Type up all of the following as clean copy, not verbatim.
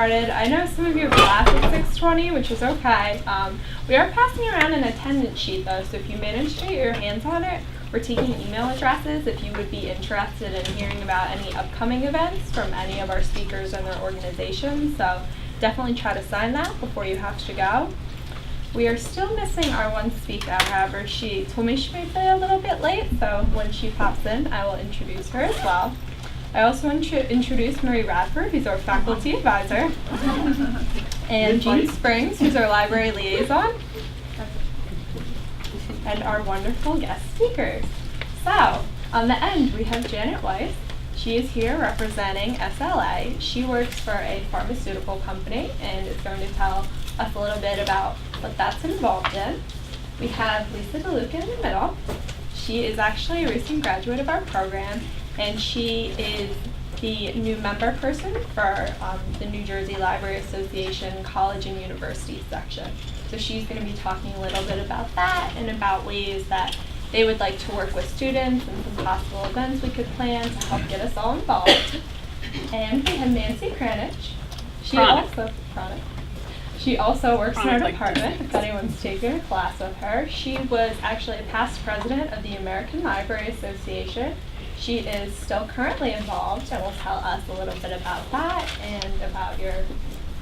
started. I know some of you have left at 6:20, which is okay. We are passing around an attendance sheet though, so if you manage to get your hands on it, we're taking email addresses if you would be interested in hearing about any upcoming events from any of our speakers and their organizations. So definitely try to sign that before you have to go. We are still missing our one speaker, however, she told me she may be a little bit late, so when she pops in, I will introduce her as well. I also want to introduce Marie Radford, who's our faculty advisor, and Jean Springs, who's our library liaison, and our wonderful guest speakers. So, on the end, we have Janet Weiss. She is here representing SLA. She works for a pharmaceutical company and is going to tell us a little bit about what that's involved in. We have Lisa DeLuca in the middle. She is actually a recent graduate of our program, and she is the new member person for the New Jersey Library Association College and University section. So she's going to be talking a little bit about that and about ways that they would like to work with students and some possible events we could plan to help get us all involved. And we have Nancy Kranich. She also works in our department, if anyone's taken a class with her. She was actually a past president of the American Library Association. She is still currently involved and will tell us a little bit about that and about your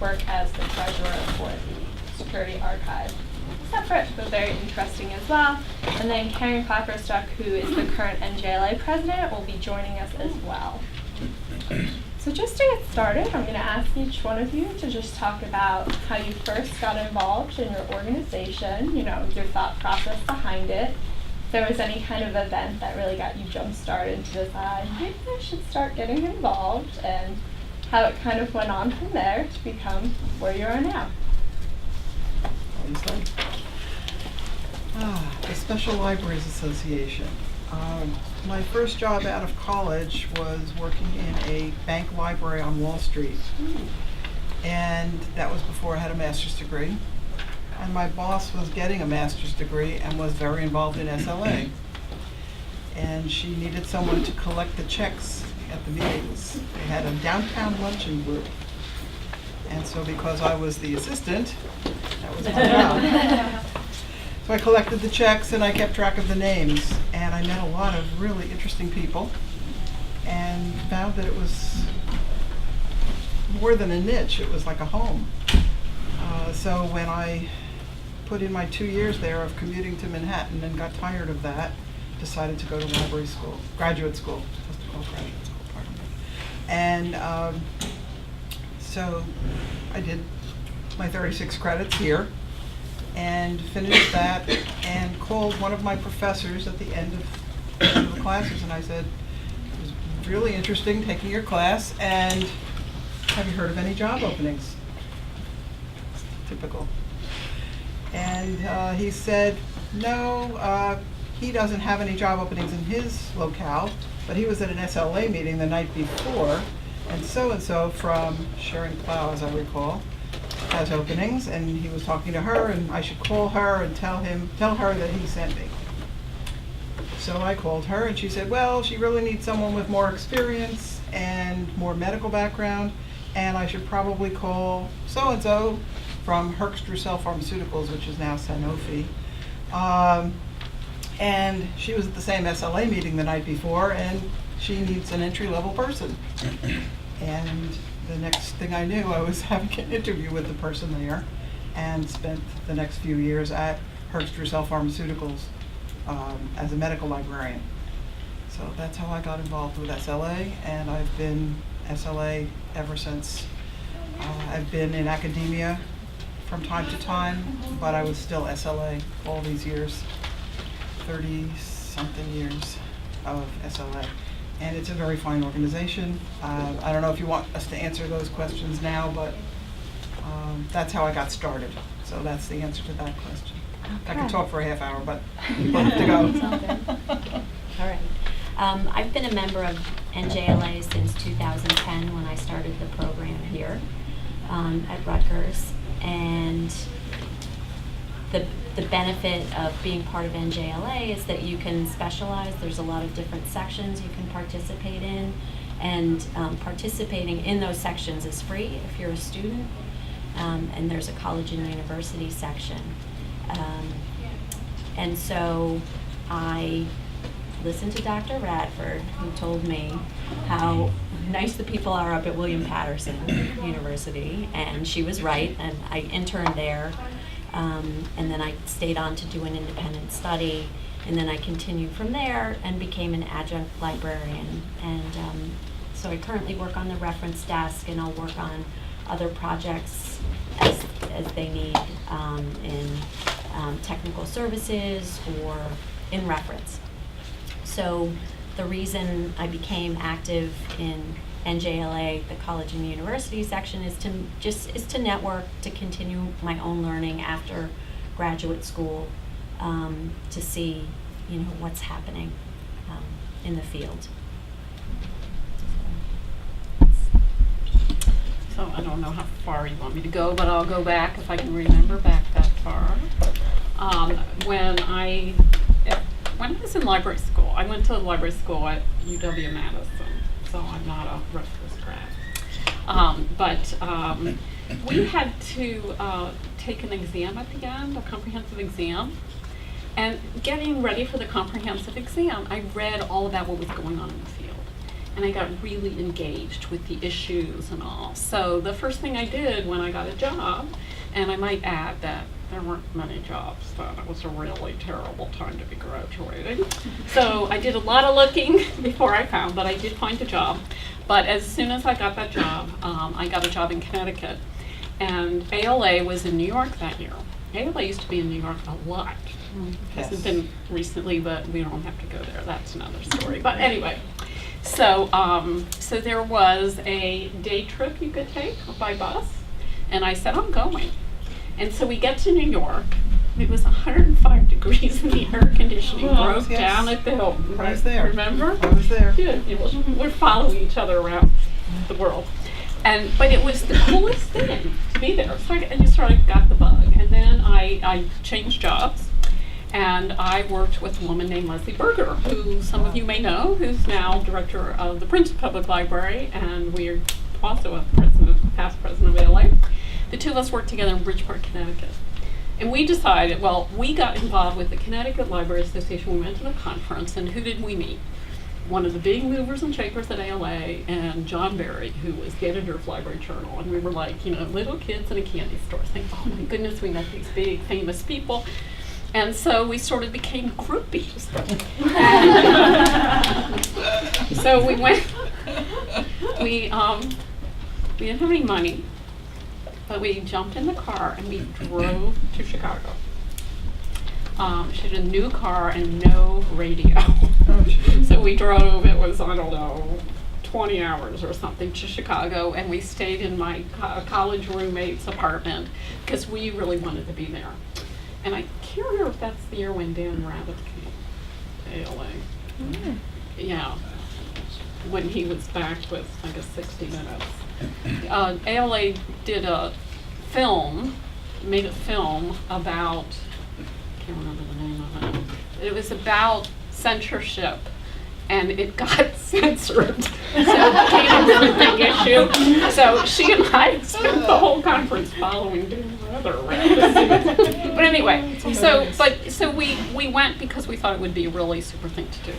work as the treasurer for the Security Archive. Separate, but very interesting as well. And then Karen Klapperstuck, who is the current NJLA president, will be joining us as well. So just to get started, I'm going to ask each one of you to just talk about how you first got involved in your organization, your thought process behind it. If there was any kind of event that really got you jump-started to decide, maybe I should start getting involved, and how it kind of went on from there to become where you are now. The Special Libraries Association. My first job out of college was working in a bank library on Wall Street. And that was before I had a master's degree. And my boss was getting a master's degree and was very involved in SLA. And she needed someone to collect the checks at the meetings. They had a downtown luncheon group. And so because I was the assistant, that was my job. So I collected the checks and I kept track of the names, and I met a lot of really interesting people and found that it was more than a niche, it was like a home. So when I put in my 2 years there of commuting to Manhattan and got tired of that, decided to go to library school, graduate school, supposed to call it graduate school, pardon me. And so I did my 36 credits here and finished that and called one of my professors at the end of the classes, and I said, it was really interesting taking your class, and have you heard of any job openings? Typical. And he said, no, he doesn't have any job openings in his locale, but he was at an SLA meeting the night before, and so from Sharon Plow, as I recall, has openings, and he was talking to her, and I should call her and tell her that he sent me. So I called her, and she said, well, she really needs someone with more experience and more medical background, and I should probably call so-and-so from Herx-Drussel Pharmaceuticals, which is now Sanofi. And she was at the same SLA meeting the night before, and she needs an entry-level person. And the next thing I knew, I was having an interview with the person there and spent the next few years at Herx-Drussel Pharmaceuticals as a medical librarian. So that's how I got involved with SLA, and I've been SLA ever since. I've been in academia from time to time, but I was still SLA all these years, 30-something years of SLA. And it's a very fine organization. I don't know if you want us to answer those questions now, but that's how I got started. So that's the answer to that question. Okay. I could talk for a half hour, but we'll have to go. All right. I've been a member of NJLA since 2010 when I started the program here at Rutgers. And the benefit of being part of NJLA is that you can specialize. There's a lot of different sections you can participate in, And participating in those sections is free if you're a student, and there's a college and university section. And so I listened to Dr. Radford, who told me how nice the people are up at William Patterson University, and she was right, and I interned there, and then I stayed on to do an independent study, and then I continued from there and became an adjunct librarian. And so I currently work on the reference desk, and I'll work on other projects as they need in technical services or in reference. So the reason I became active in NJLA, the college and university section, is to network, to continue my own learning after graduate school, to see, what's happening in the field. So I don't know how far you want me to go, but I'll go back if I can remember back that far. When I was in library school, I went to library school at UW-Madison, so I'm not a Rutgers grad. But we had to take an exam at the end, a comprehensive exam. And getting ready for the comprehensive exam, I read all about what was going on in the field. And I got really engaged with the issues and all. So the first thing I did when I got a job, and I might add that there weren't many jobs then. It was a really terrible time to be graduating. So I did a lot of looking before I found, but I did find a job. But as soon as I got that job, I got a job in Connecticut. And ALA was in New York that year. ALA used to be in New York a lot. Yes. Hasn't been recently, but we don't have to go there. That's another story. But anyway, so there was a day trip you could take by bus. And I said, I'm going. And so we get to New York. It was 105 degrees and the air conditioning broke down at the Hilton. I was there. Remember? I was there. Yeah, we're following each other around the world. But it was the coolest thing to be there. So I just sort of got the bug. And then I changed jobs. And I worked with a woman named Leslie Berger, who some of you may know, who's now director of the Princeton Public Library, and we're also past president of ALA. The two of us worked together in Bridgeport, Connecticut. And we decided, we got involved with the Connecticut Library Association. We went to the conference, and who did we meet? One of the big movers and shakers at ALA, and John Barry, who was the editor of Library Journal. And we were like, little kids in a candy store saying, oh my goodness, we met these big famous people. And so we sort of became groupies. So we went, we didn't have any money, but we jumped in the car and we drove to Chicago. She had a new car and no radio. So we drove, it was, 20 hours or something to Chicago, and we stayed in my college roommate's apartment because we really wanted to be there. And I can't remember if that's the year when Dan Rabbit came to ALA. Mm. Yeah, when he was back with, 60 Minutes. ALA did made a film about, I can't remember the name of it. It was about censorship, and it got censored. So it became a really big issue. So she and I spent the whole conference following Dan Rather. But anyway, so we went because we thought it would be a really super thing to do.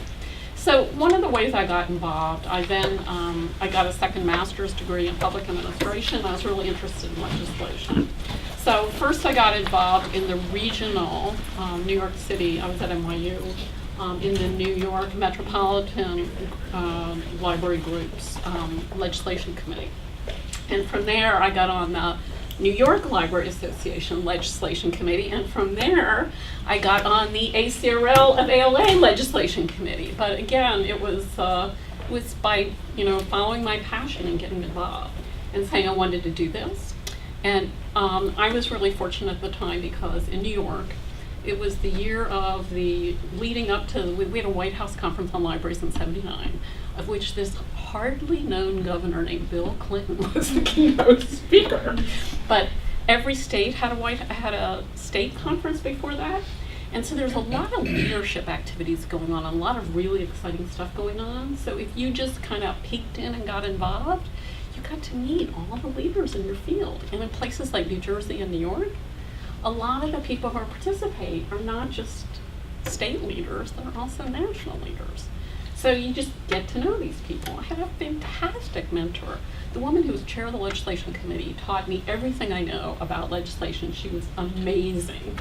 So one of the ways I got involved, I got a second master's degree in public administration. I was really interested in legislation. So first I got involved in the regional New York City, I was at NYU, in the New York Metropolitan Library Group's legislation committee. And from there I got on the New York Library Association Legislation Committee, and from there I got on the ACRL of ALA Legislation Committee. But again, it was by following my passion and getting involved and saying I wanted to do this. And I was really fortunate at the time because in New York, it was the year of the leading up to, we had a White House conference on libraries in '79, of which this hardly known governor named Bill Clinton was the keynote speaker. But every state had a state conference before that. And so there's a lot of leadership activities going on, a lot of really exciting stuff going on. So if you just kind of peeked in and got involved, you got to meet all the leaders in your field. And in places like New Jersey and New York, a lot of the people who participate are not just state leaders, they're also national leaders. So you just get to know these people. I had a fantastic mentor. The woman who was chair of the legislation committee taught me everything I know about legislation. She was amazing.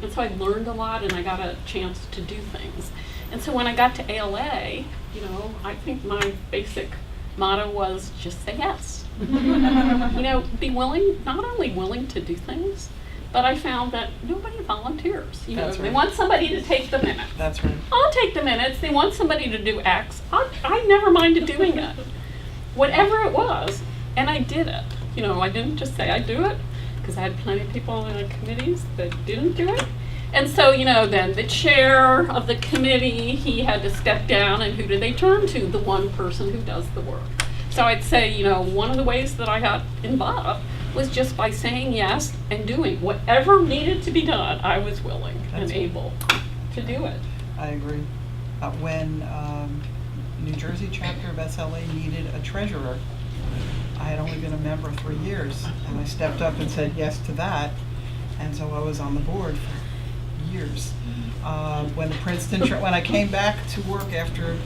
And so I learned a lot and I got a chance to do things. And so when I got to ALA, you know, I think my basic motto was just say yes. You know, be willing, not only willing to do things, but I found that nobody volunteers. You know, That's they right. want somebody to take the minutes. That's right. I'll take the minutes. They want somebody to do X. I never minded doing it. Whatever it was, and I did it. You know, I didn't just say I do it, because I had plenty of people on the committees that didn't do it. And so, you know, then the chair of the committee, he had to step down, and who did they turn to? The one person who does the work. So I'd say, you know, one of the ways that I got involved was just by saying yes and doing whatever needed to be done. I was willing and That's right. able to do it. I agree. When New Jersey chapter of SLA needed a treasurer, I had only been a member 3 years, and I stepped up and said yes to that, and so I was on the board for years. When the Princeton, when I came back to work after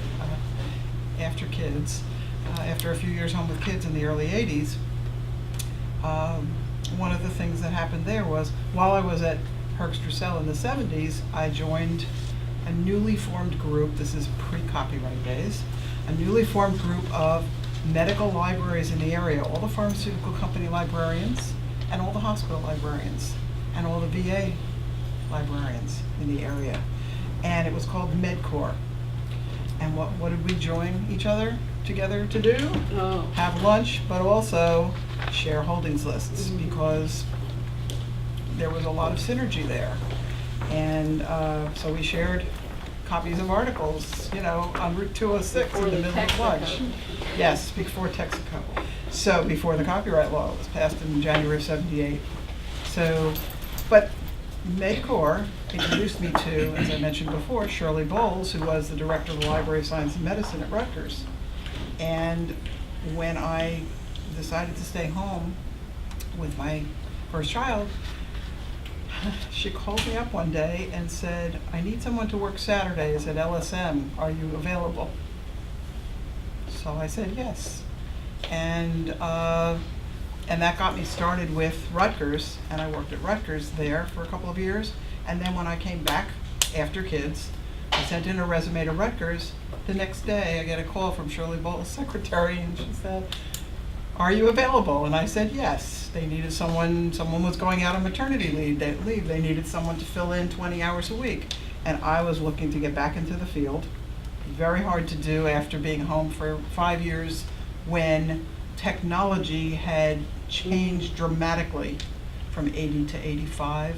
kids, after a few years home with kids in the early 80s, one of the things that happened there was, while I was at Herx-Drusell in the 70s, I joined a newly formed group, this is pre-copyright days, a newly formed group of medical libraries in the area, all the pharmaceutical company librarians, and all the hospital librarians, and all the VA librarians in the area. And it was called MedCorps. And what did we join each other together to do? Oh. Have lunch, but also share holdings lists, because there was a lot of synergy there. And so we shared copies of articles, you know, on Route 206 in the middle of lunch. Yes, before Texaco. So before the copyright law was passed in January of '78. So, but MedCorps introduced me to, as I mentioned before, Shirley Bowles, who was the director of the Library of Science and Medicine at Rutgers. And when I decided to stay home with my first child, she called me up one day and said, I need someone to work Saturdays at LSM. Are you available? So I said yes. And that got me started with Rutgers, and I worked at Rutgers there for a couple of years. And then when I came back after kids, I sent in a resume to Rutgers. The next day I get a call from Shirley Bowles' secretary, and she said, are you available? And I said yes. They needed someone was going out on maternity leave. They needed someone to fill in 20 hours a week. And I was looking to get back into the field. Very hard to do after being home for 5 years when technology had changed dramatically from 80 to 85.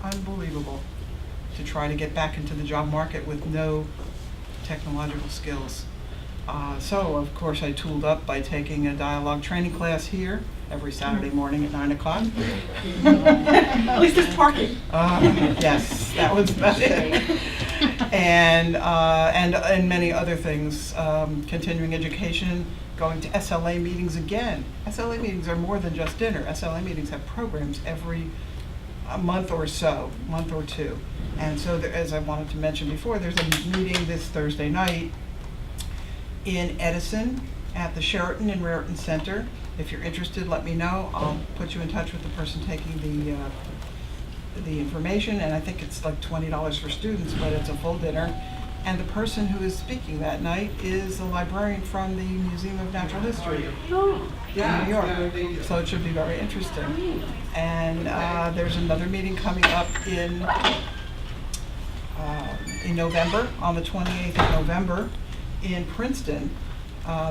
Unbelievable to try to get back into the job market with no technological skills. So, of course, I tooled up by taking a dialogue training class here every Saturday morning at 9 o'clock. At least there's parking. Yes, that was about it. And many other things, continuing education, going to SLA meetings again. SLA meetings are more than just dinner. SLA meetings have programs every month or so, month or two. And so, as I wanted to mention before, there's a meeting this Thursday night in Edison at the Sheraton in Raritan Center. If you're interested, let me know. I'll put you in touch with the person taking the information, and I think it's like $20 for students, but it's a full dinner. And the person who is speaking that night is a librarian from the Museum of Natural History in New York. So it should be very interesting. And there's another meeting coming up in November, on the 28th of November, in Princeton.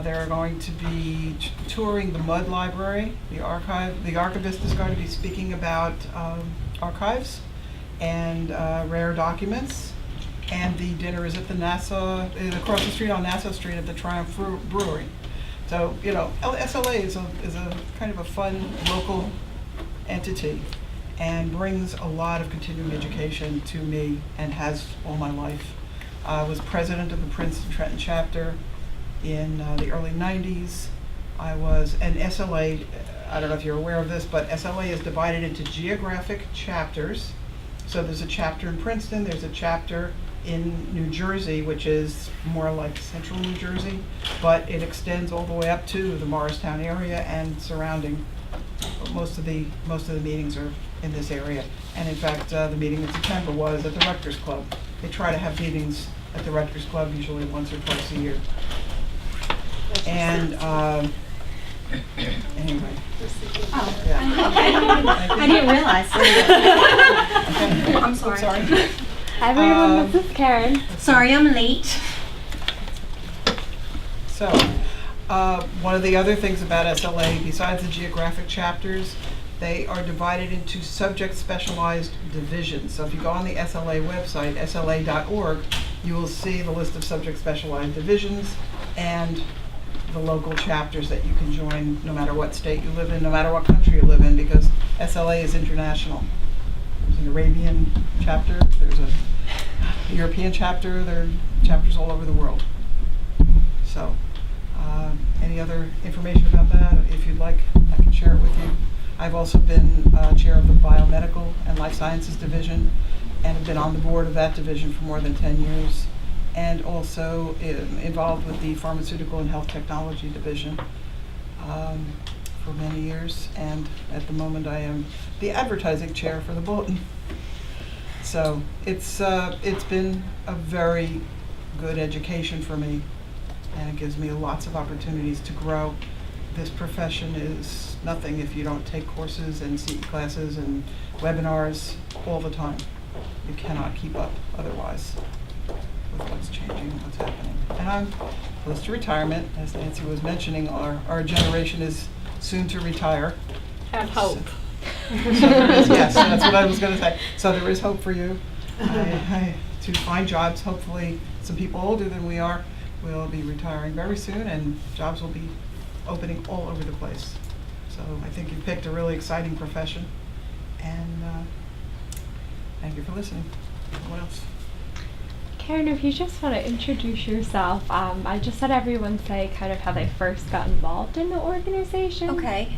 They're going to be touring the Mudd Library, the archive. The archivist is going to be speaking about archives and rare documents. And the dinner is at the Nassau, across the street on Nassau Street at the Triumph Brewery. So, you know, SLA is a kind of a fun local entity. and brings a lot of continuing education to me and has all my life. I was president of the Princeton Trenton chapter in the early 90s. I was an SLA, I don't know if you're aware of this, but SLA is divided into geographic chapters. So there's a chapter in Princeton, there's a chapter in New Jersey, which is more like central New Jersey, but it extends all the way up to the Morristown area and surrounding. Most of the meetings are in this area. And in fact, the meeting in September was at the Rectors Club. They try to have meetings at the Rectors Club usually once or twice a year. And anyway. Oh, Yeah. I didn't realize. I'm sorry. Hi everyone, this is Karen. Sorry, I'm late. So, one of the other things about SLA, besides the geographic chapters, they are divided into subject specialized divisions. So if you go on the SLA website, sla.org, you will see the list of subject specialized divisions and the local chapters that you can join no matter what state you live in, no matter what country you live in, because SLA is international. There's an Arabian chapter, there's a European chapter, there are chapters all over the world. So, any other information about that? If you'd like, I can share it with you. I've also been chair of the Biomedical and Life Sciences Division and have been on the board of that division for more than 10 years. And also involved with the Pharmaceutical and Health Technology Division for many years. And at the moment I am the advertising chair for the Bulletin. So it's been a very good education for me, and it gives me lots of opportunities to grow. This profession is nothing if you don't take courses and CE classes and webinars all the time. You cannot keep up otherwise with what's changing and what's happening. And I'm close to retirement. As Nancy was mentioning, our generation is soon to retire. Have hope. So there is, yes, that's what I was going to say. So there is hope for you to find jobs. Hopefully some people older than we are will be retiring very soon, and jobs will be opening all over the place. So I think you picked a really exciting profession, and thank you for listening. What else? Karen, if you just want to introduce yourself, I just had everyone say kind of how they first got involved in the organization. Okay.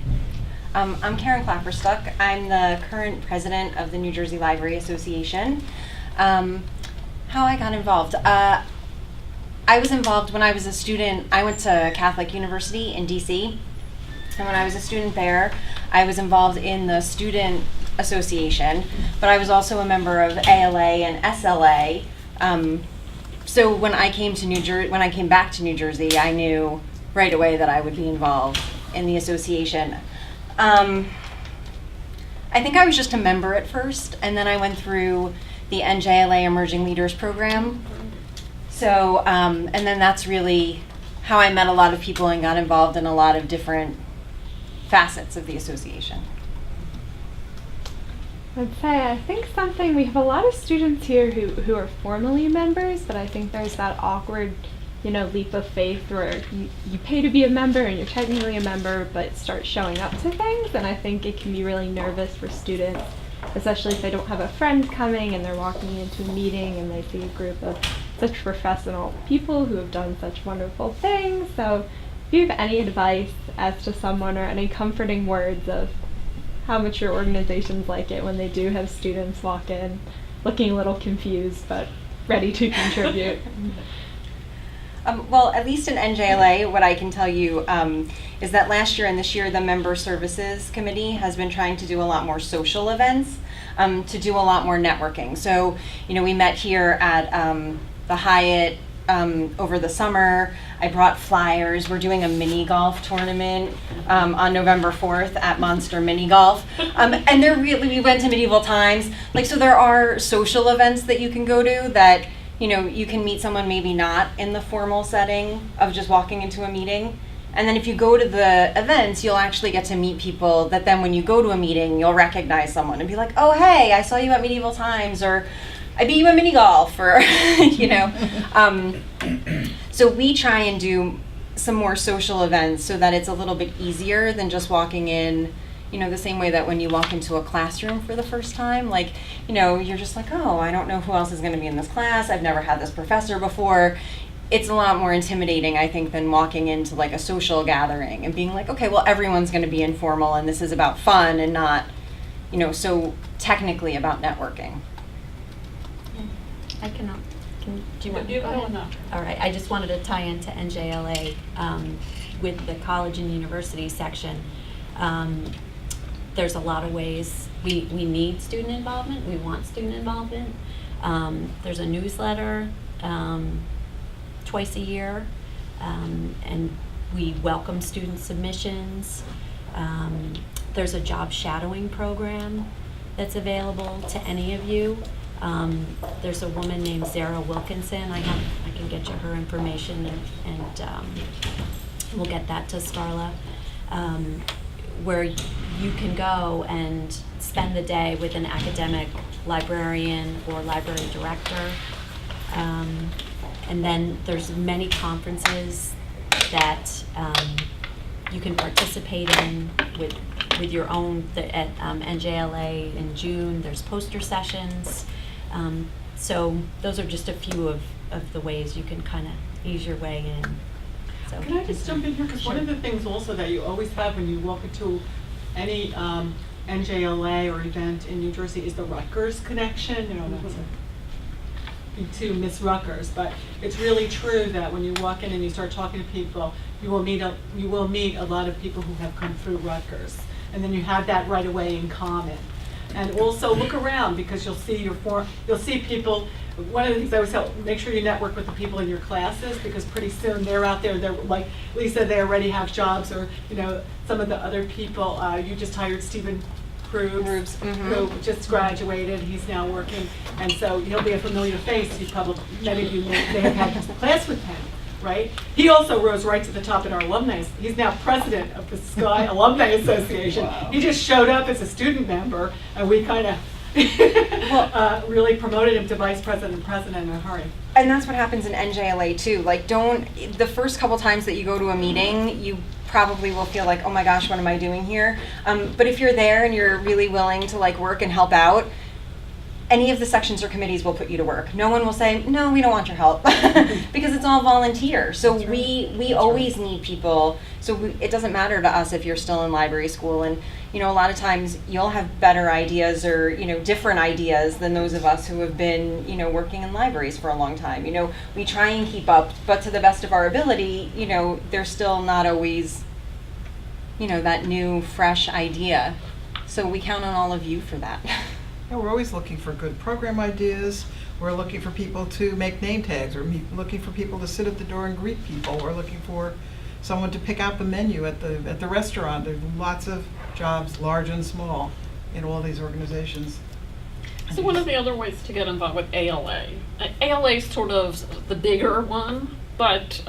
I'm Karen Klapperstuck. I'm the current president of the New Jersey Library Association. How I got involved. I was involved when I was a student. I went to Catholic University in DC, and when I was a student there, I was involved in the student association, but I was also a member of ALA and SLA. So when I came back to New Jersey, I knew right away that I would be involved in the association. I think I was just a member at first, and then I went through the NJLA Emerging Leaders program. So, and then that's really how I met a lot of people and got involved in a lot of different facets of the association. I'd say I think we have a lot of students here who are formally members, but I think there's that awkward, leap of faith where you pay to be a member and you're technically a member, but start showing up to things, and I think it can be really nervous for students, especially if they don't have a friend coming and they're walking into a meeting and they see a group of such professional people who have done such wonderful things. So if you have any advice as to someone or any comforting words of how much your organizations like it when they do have students walk in looking a little confused but ready to contribute. Well, at least in NJLA, what I can tell you is that last year and this year, the Member Services Committee has been trying to do a lot more social events, to do a lot more networking. So, we met here at the Hyatt over the summer. I brought flyers. We're doing a mini golf tournament on November 4th at Monster Mini Golf. And we went to medieval times. So there are social events that you can go to that, you can meet someone maybe not in the formal setting of just walking into a meeting. And then if you go to the events, you'll actually get to meet people that then when you go to a meeting, you'll recognize someone and be like, oh, hey, I saw you at medieval times, or I beat you at mini golf, or, So we try and do some more social events so that it's a little bit easier than just walking in, You know, the same way that when you walk into a classroom for the first time, like, you know, you're just like, oh, I don't know who else is going to be in this class. I've never had this professor before. It's a lot more intimidating, I think, than walking into like a social gathering and being like, okay, well, everyone's going to be informal and this is about fun and not, you know, so technically about networking. I cannot. Do you want You to go go ahead? now. All right. I just wanted to tie into NJLA with the college and university section. There's a lot of ways we need student involvement. We want student involvement. There's a newsletter twice a year, and we welcome student submissions. There's a job shadowing program that's available to any of you. There's a woman named Zara Wilkinson. I can get you her information, and we'll get that to Starla, where you can go and spend the day with an academic librarian or library director. And then there's many conferences that you can participate in with your own. At NJLA in June, there's poster sessions. So those are just a few of the ways you can kind of ease your way in. So, Can I just jump in here? Because one of the things also that you always have when you walk into any NJLA or event in New Jersey is the Rutgers connection. You know, not to be too Miss Rutgers, but it's really true that when you walk in and you start talking to people, you will meet a lot of people who have come through Rutgers, and then you have that right away in common. And also look around, because you'll see people. One of the things I always tell, make sure you network with the people in your classes, because pretty soon they're out there. They're like Lisa, they already have jobs, or you know, some of the other people. You just hired Stephen Krubs, who just graduated. He's now working, and so he'll be a familiar face. Many of you may have had class with him. Right? He also rose right to the top in our alumni. He's now president of the Sky Alumni Association. Wow. He just showed up as a student member, and we kind of really promoted him to vice president and president in a hurry. And that's what happens in NJLA too. Like, the first couple times that you go to a meeting, you probably will feel like, oh my gosh, what am I doing here? But if you're there and you're really willing to like work and help out, any of the sections or committees will put you to work. No one will say, no, we don't want your help, because it's all volunteer. So right. we always need people. So it doesn't matter to us if you're still in library school. And, you know, a lot of times you'll have better ideas or, you know, different ideas than those of us who have been, you know, working in libraries for a long time. You know, we try and keep up, but to the best of our ability, you know, there's still not always, you know, that new, fresh idea. So we count on all of you for that. Yeah, we're always looking for good program ideas. We're looking for people to make name tags. We're looking for people to sit at the door and greet people. We're looking for someone to pick out the menu at the restaurant. There's lots of jobs, large and small, in all these organizations. So one of the other ways to get involved with ALA. ALA is sort of the bigger one, but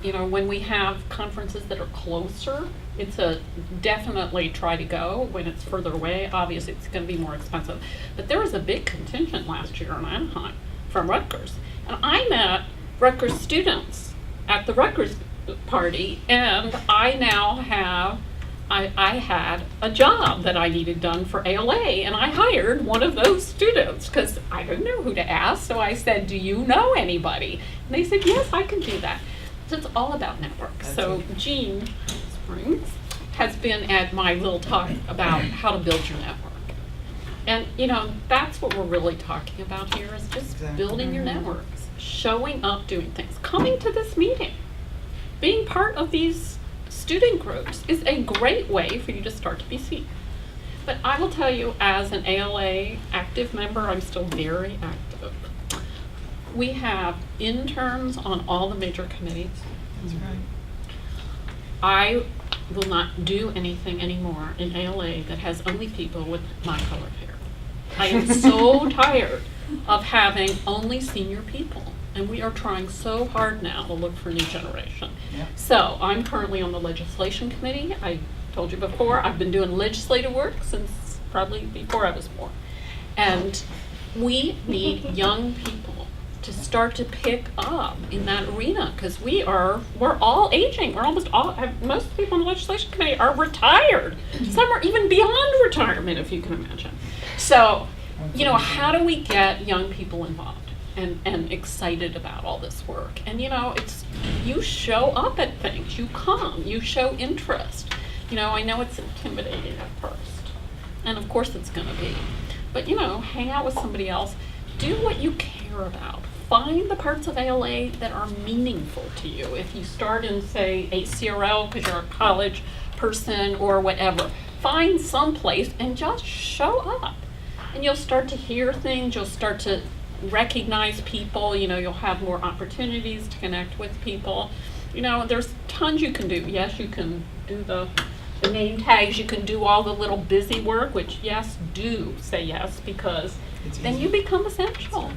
you know, when we have conferences that are closer, it's a definitely try to go. When it's further away, obviously it's going to be more expensive. But there was a big contingent last year in Anaheim from Rutgers. And I met Rutgers students at the Rutgers party, and I now have, I had a job that I needed done for ALA, and I hired one of those students because I didn't know who to ask. So I said, do you know anybody? And they said, yes, I can do that. So it's all about networks. So Jean Springs has been at my little talk about how to build your network. And you know, that's what we're really talking about here, is just building your networks, showing up, doing things, coming to this meeting, being part of these student groups is a great way for you to start to be seen. But I will tell you, as an ALA active member, I'm still very active. We have interns on all the major committees. That's right. I will not do anything anymore in ALA that has only people with my colored hair. I am so tired of having only senior people, and we are trying so hard now to look for a new generation. Yeah. So I'm currently on the legislation committee. I told you before, I've been doing legislative work since probably before I was born. And we need young people to start to pick up in that arena, because we're all aging. We're almost all, most people in the legislation committee are retired. Some are even beyond retirement, if you can imagine. So, you know, how do we get young people involved and excited about all this work? And you know, it's, you show up at things, you come, you show interest. You know, I know it's intimidating at first, and of course it's gonna be, but you know, hang out with somebody else, do what you care about. Find the parts of ALA that are meaningful to you. If you start in, say, ACRL because you're a college person or whatever, find some place and just show up. And you'll start to hear things, you'll start to recognize people, you know, you'll have more opportunities to connect with people. You know, there's tons you can do. Yes, you can do the name tags, you can do all the little busy work, which yes, do say yes, because then you become essential.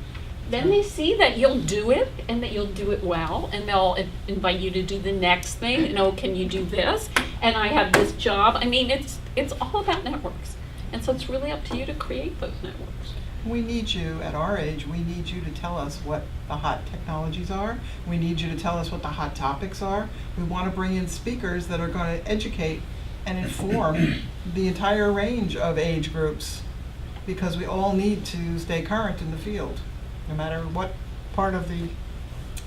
Then they see that you'll do it and that you'll do it well, and they'll invite you to do the next thing. You know, can you do this? And I have this job. I mean, it's all about networks. And so it's really up to you to create those networks. We need you, at our age, we need you to tell us what the hot technologies are. We need you to tell us what the hot topics are. We want to bring in speakers that are going to educate and inform the entire range of age groups, because we all need to stay current in the field, no matter what part of the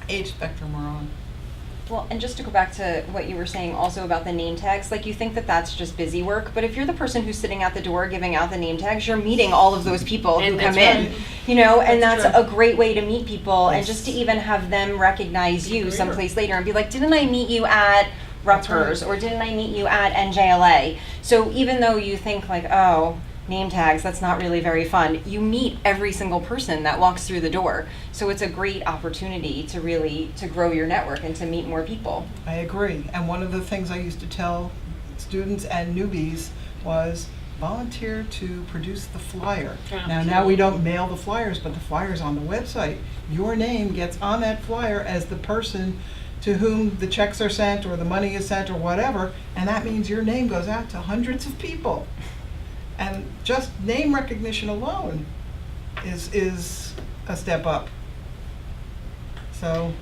age spectrum we're on. Well, and just to go back to what you were saying also about the name tags, like you think that that's just busy work, but if you're the person who's sitting at the door giving out the name tags, you're meeting all of those people who come in, you know, and that's a great way to meet people, and just to even have them recognize you someplace later and be like, didn't I meet you at Rutgers, or didn't I meet you at NJLA? So even though you think like, oh, name tags, that's not really very fun, you meet every single person that walks through the door. So it's a great opportunity to really, to grow your network and to meet more people. I agree. And one of the things I used to tell students and newbies was volunteer to produce the flyer. Now we don't mail the flyers, but the flyer's on the website. Your name gets on that flyer as the person to whom the checks are sent or the money is sent or whatever, and that means your name goes out to hundreds of people. And just name recognition alone is a step up. So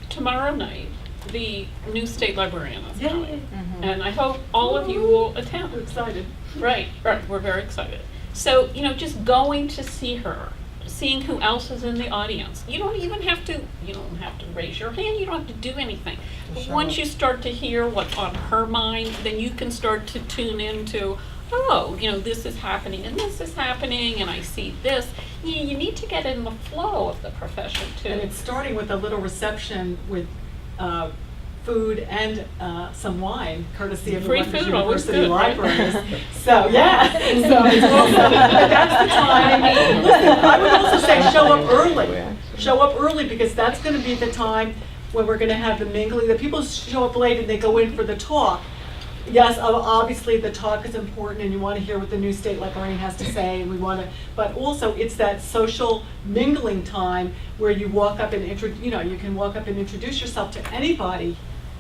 tomorrow night, the new state librarian is coming, and I hope all of you will attend. We're excited. Right, we're very excited. So, you know, just going to see her, seeing who else is in the audience. You don't have to raise your hand, you don't have to do anything. But once you start to hear what's on her mind, then you can start to tune into, oh, you know, this is happening and this is happening and I see this. You need to get in the flow of the profession too. And it's starting with a little reception with food and some wine, courtesy of the Free Rutgers food, always University good, right? Libraries. So yeah, so it's also, that's the time. I mean, listen, I would also say show up early. Show up early, because that's going to be the time when we're going to have the mingling. The people show up late and they go in for the talk. Yes, obviously the talk is important, and you want to hear what the new state librarian has to say, and we want to, but also it's that social mingling time where you walk up and you can walk up and introduce yourself to anybody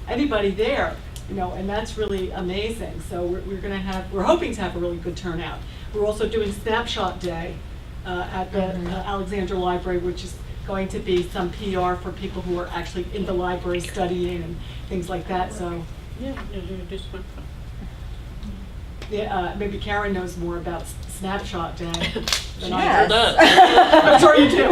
there, you know, and that's really amazing. So we're hoping to have a really good turnout. We're also doing Snapshot Day at the Alexandra Library, which is going to be some PR for people who are actually in the library studying and things like that. So. Yeah, maybe Karen knows more about Snapshot Day than I do. I'm sure you do.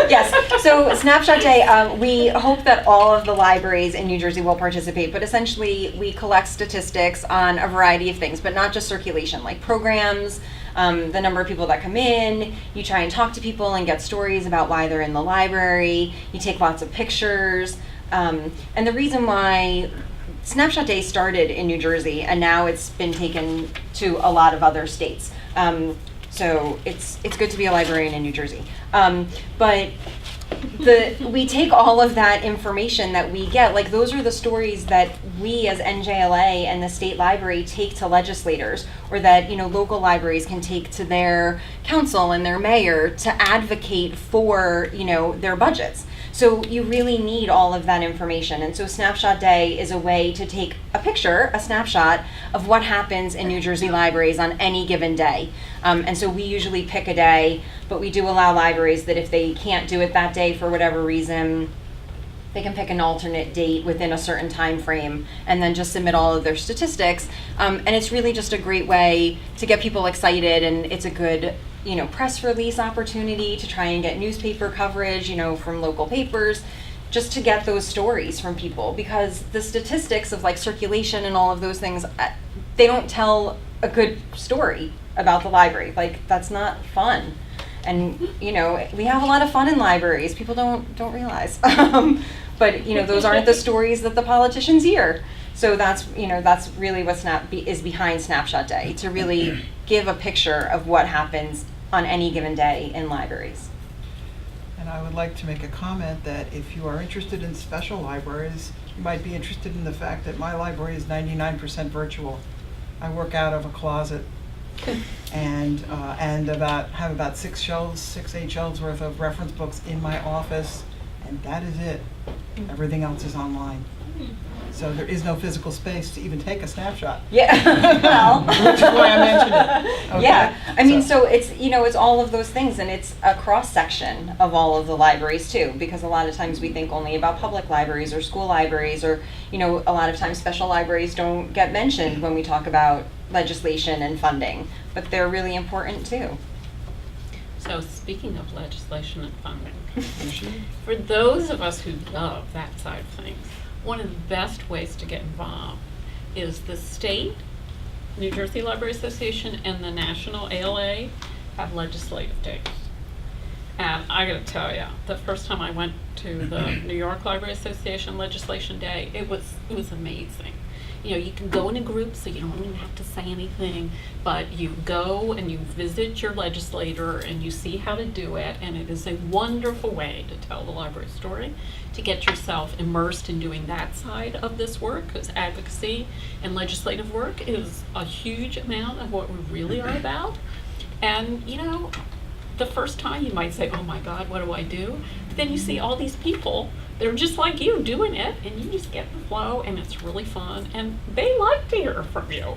Yes, so Snapshot Day, we hope that all of the libraries in New Jersey will participate, but essentially we collect statistics on a variety of things, but not just circulation, like programs, the number of people that come in. You try and talk to people and get stories about why they're in the library. You take lots of pictures, and the reason why Snapshot Day started in New Jersey, and now it's been taken to a lot of other states. So it's good to be a librarian in New Jersey. But we take all of that information that we get, like those are the stories that we as NJLA and the state library take to legislators, or that, you know, local libraries can take to their council and their mayor to advocate for, you know, their budgets. So you really need all of that information. And so Snapshot Day is a way to take a picture, a snapshot of what happens in New Jersey libraries on any given day. And so we usually pick a day but we do allow libraries that if they can't do it that day for whatever reason, they can pick an alternate date within a certain time frame and then just submit all of their statistics. And it's really just a great way to get people excited, and it's a good, press release opportunity to try and get newspaper coverage, from local papers, just to get those stories from people, because the statistics of like circulation and all of those things, they don't tell a good story about the library. Like, that's not fun. And we have a lot of fun in libraries. People don't realize, but those aren't the stories that the politicians hear. So that's really what is behind Snapshot Day, to really give a picture of what happens on any given day in libraries. And I would like to make a comment that if you are interested in special libraries, you might be interested in the fact that my library is 99% virtual. I work out of a closet. And have about 8 shelves worth of reference books in my office, and that is it. Everything else is online. So there is no physical space to even take a snapshot. Yeah, well. Which is why I mentioned it. Okay? Yeah, I mean, so it's, it's all of those things, and it's a cross-section of all of the libraries too, because a lot of times we think only about public libraries or school libraries, or, a lot of times special libraries don't get mentioned when we talk about legislation and funding, but they're really important too. So speaking of legislation and funding, for those of us who love that side of things, one of the best ways to get involved is the state, New Jersey Library Association, and the national ALA have legislative days. And I gotta tell you, the first time I went to the New York Library Association Legislation Day, it was amazing. You can go in a group, so you don't even have to say anything, but you go and you visit your legislator and you see how to do it, and it is a wonderful way to tell the library story, to get yourself immersed in doing that side of this work, because advocacy and legislative work is a huge amount of what we really are about. And the first time you might say, oh my God, what do I do? But then you see all these people, they're just like you doing it, and you just get the flow, and it's really fun, and they like to hear from you.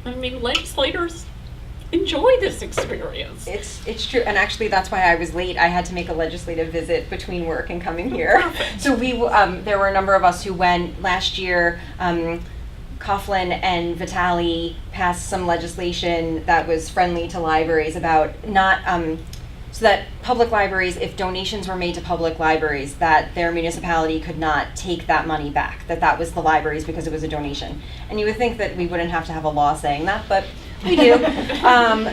I mean, legislators enjoy this experience. It's true, and actually that's why I was late. I had to make a legislative visit between work and coming here. Perfect. So there were a number of us who went last year. Coughlin and Vitale passed some legislation that was friendly to libraries about not, so that public libraries, if donations were made to public libraries, that their municipality could not take that money back, that was the libraries because it was a donation. And you would think that we wouldn't have to have a law saying that, but we do.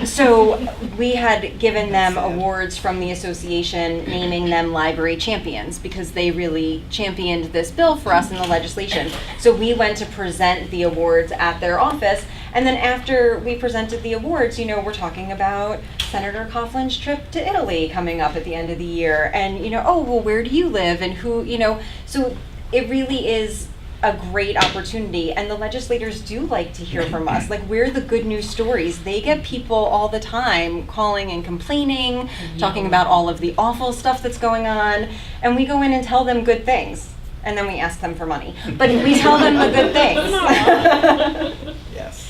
So we had given them awards from the association, naming them library champions, because they really championed this bill for us in the legislation. So we went to present the awards at their office, and then after we presented the awards, we're talking about Senator Coughlin's trip to Italy coming up at the end of the year, and oh, well, where do you live, and who, so it really is a great opportunity, and the legislators do like to hear from us. Like, we're the good news stories. They get people all the time calling and complaining, talking about all of the awful stuff that's going on, and we go in and tell them good things, and then we ask them for money. But we tell them the good things. Yes.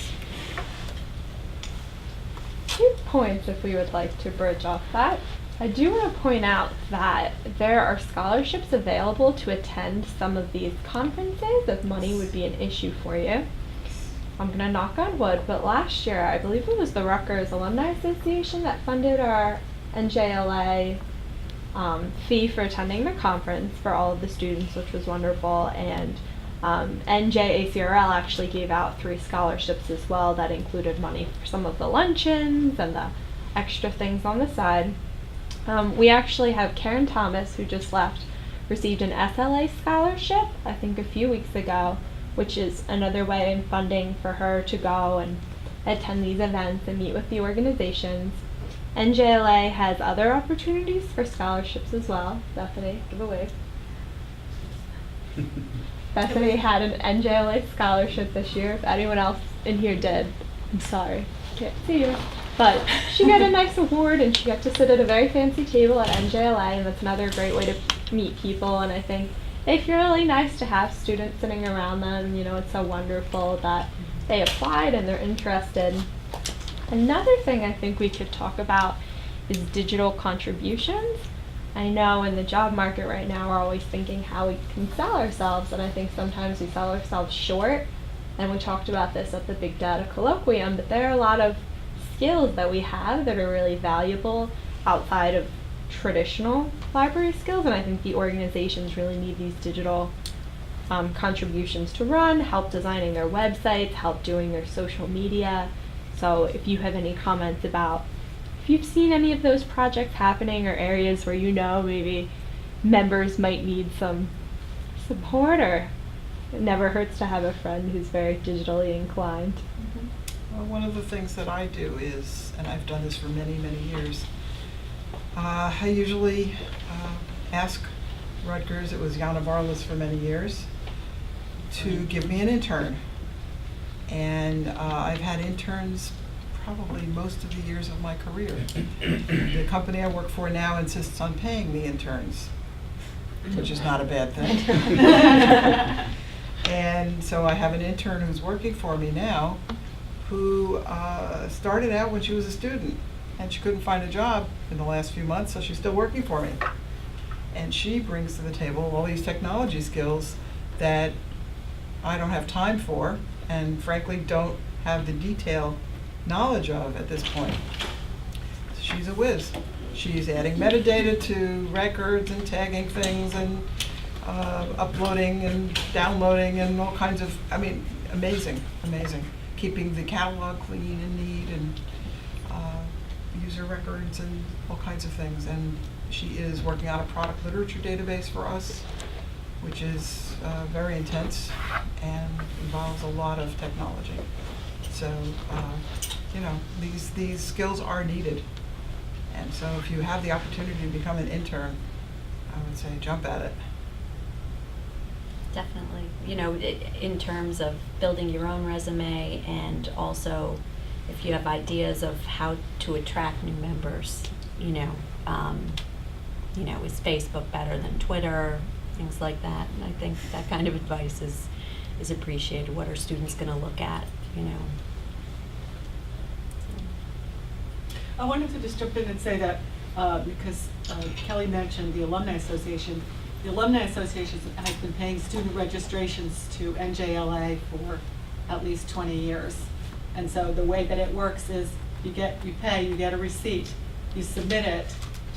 2 points if we would like to bridge off that. I do want to point out that there are scholarships available to attend some of these conferences if money would be an issue for you. I'm going to knock on wood, but last year, I believe it was the Rutgers Alumni Association that funded our NJLA fee for attending the conference for all of the students, which was wonderful, and NJ ACRL actually gave out 3 scholarships as well that included money for some of the luncheons and the extra things on the side. We actually have Karen Thomas, who just left, received an SLA scholarship, I think a few weeks ago, which is another way in funding for her to go and attend these events and meet with the organizations. NJLA has other opportunities for scholarships as well. Bethany, give a wave. Bethany had an NJLA scholarship this year. If anyone else in here did, I'm sorry, can't see you. But she got a nice award, and she got to sit at a very fancy table at NJLA, and that's another great way to meet people. And I think it's really nice to have students sitting around them. It's so wonderful that they applied and they're interested. Another thing I think we could talk about is digital contributions. I know in the job market right now we're always thinking how we can sell ourselves, and I think sometimes we sell ourselves short. And we talked about this at the Big Data Colloquium, but there are a lot of skills that we have that are really valuable outside of traditional library skills, and I think the organizations really need these digital contributions to run, help designing their websites, help doing their social media. So if you have any comments about if you've seen any of those projects happening or areas where you know maybe members might need some support, or it never hurts to have a friend who's very digitally inclined. Well, one of the things that I do is, and I've done this for many, many years, I usually ask Rutgers, it was Jana Varlas for many years, to give me an intern. And I've had interns probably most of the years of my career. The company I work for now insists on paying me interns, which is not a bad thing. And so I have an intern who's working for me now who started out when she was a student, and she couldn't find a job in the last few months, so she's still working for me. And she brings to the table all these technology skills that I don't have time for, and frankly don't have the detailed knowledge of at this point. She's a whiz. She's adding metadata to records and tagging things and uploading and downloading and all kinds of, I mean, amazing, amazing. Keeping the catalog clean and neat, and user records and all kinds of things. And she is working on a product literature database for us, which is very intense and involves a lot of technology. So, you know, these skills are needed. And so if you have the opportunity to become an intern, I would say jump at it. Definitely. You know, in terms of building your own resume, and also if you have ideas of how to attract new members, is Facebook better than Twitter, things like that. And I think that kind of advice is appreciated. What are students going to look at, I wanted to just jump in and say that because Kelly mentioned the Alumni Association. The Alumni Association has been paying student registrations to NJLA for at least 20 years. And so the way that it works is you pay, you get a receipt, you submit it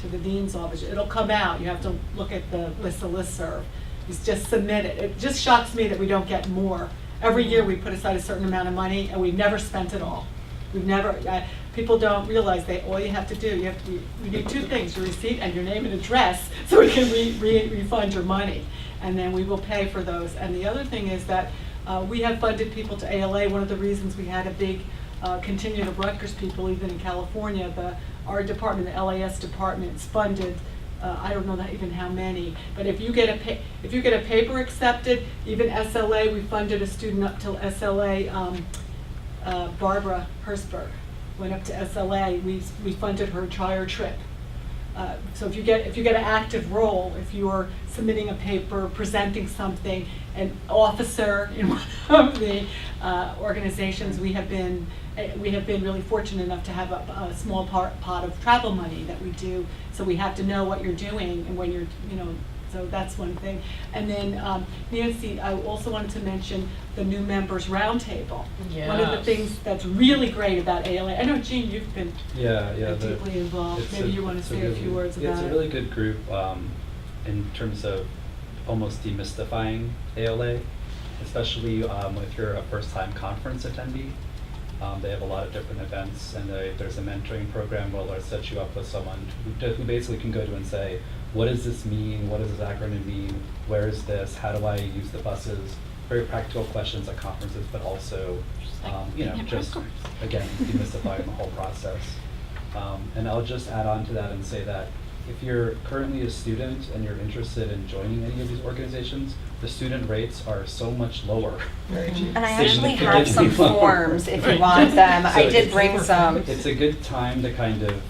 to the dean's office. It'll come out, you have to look at the listserv. You just submit it. It just shocks me that we don't get more. Every year we put aside a certain amount of money and we've never spent it all. We've never, people don't realize all you have to do, we do two things, your receipt and your name and address, so we can refund your money. And then we will pay for those. And the other thing is that we have funded people to ALA. One of the reasons we had a big contingent of Rutgers people, even in California, our department, the LAS department, is funded. I don't know even how many, but if you get a paper accepted, even SLA, we funded a student up till SLA. Barbara Hertzberg went up to SLA. We funded her entire trip. So if you get an active role, if you're submitting a paper, presenting something, an officer in one of the organizations, we have been really fortunate enough to have a small pot of travel money that we do. So we have to know what you're doing and when you're, so that's one thing. And then Nancy, I also wanted to mention the new members roundtable. Yes. One of the things that's really great about ALA, I know Jean, you've been deeply involved. Maybe you want to say a few words about it. It's a really good group in terms of almost demystifying ALA, especially if you're a first-time conference attendee. They have a lot of different events, and there's a mentoring program where they'll set you up with someone who basically can go to and say, what does this mean? What does this acronym mean? Where is this? How do I use the buses? Very practical questions at conferences, but also, just again, demystifying the whole process. And I'll just add on to that and say that if you're currently a student and you're interested in joining any of these organizations, the student rates are so much lower. And I actually have some forms if you want them. So I did bring some. It's a good time to kind of,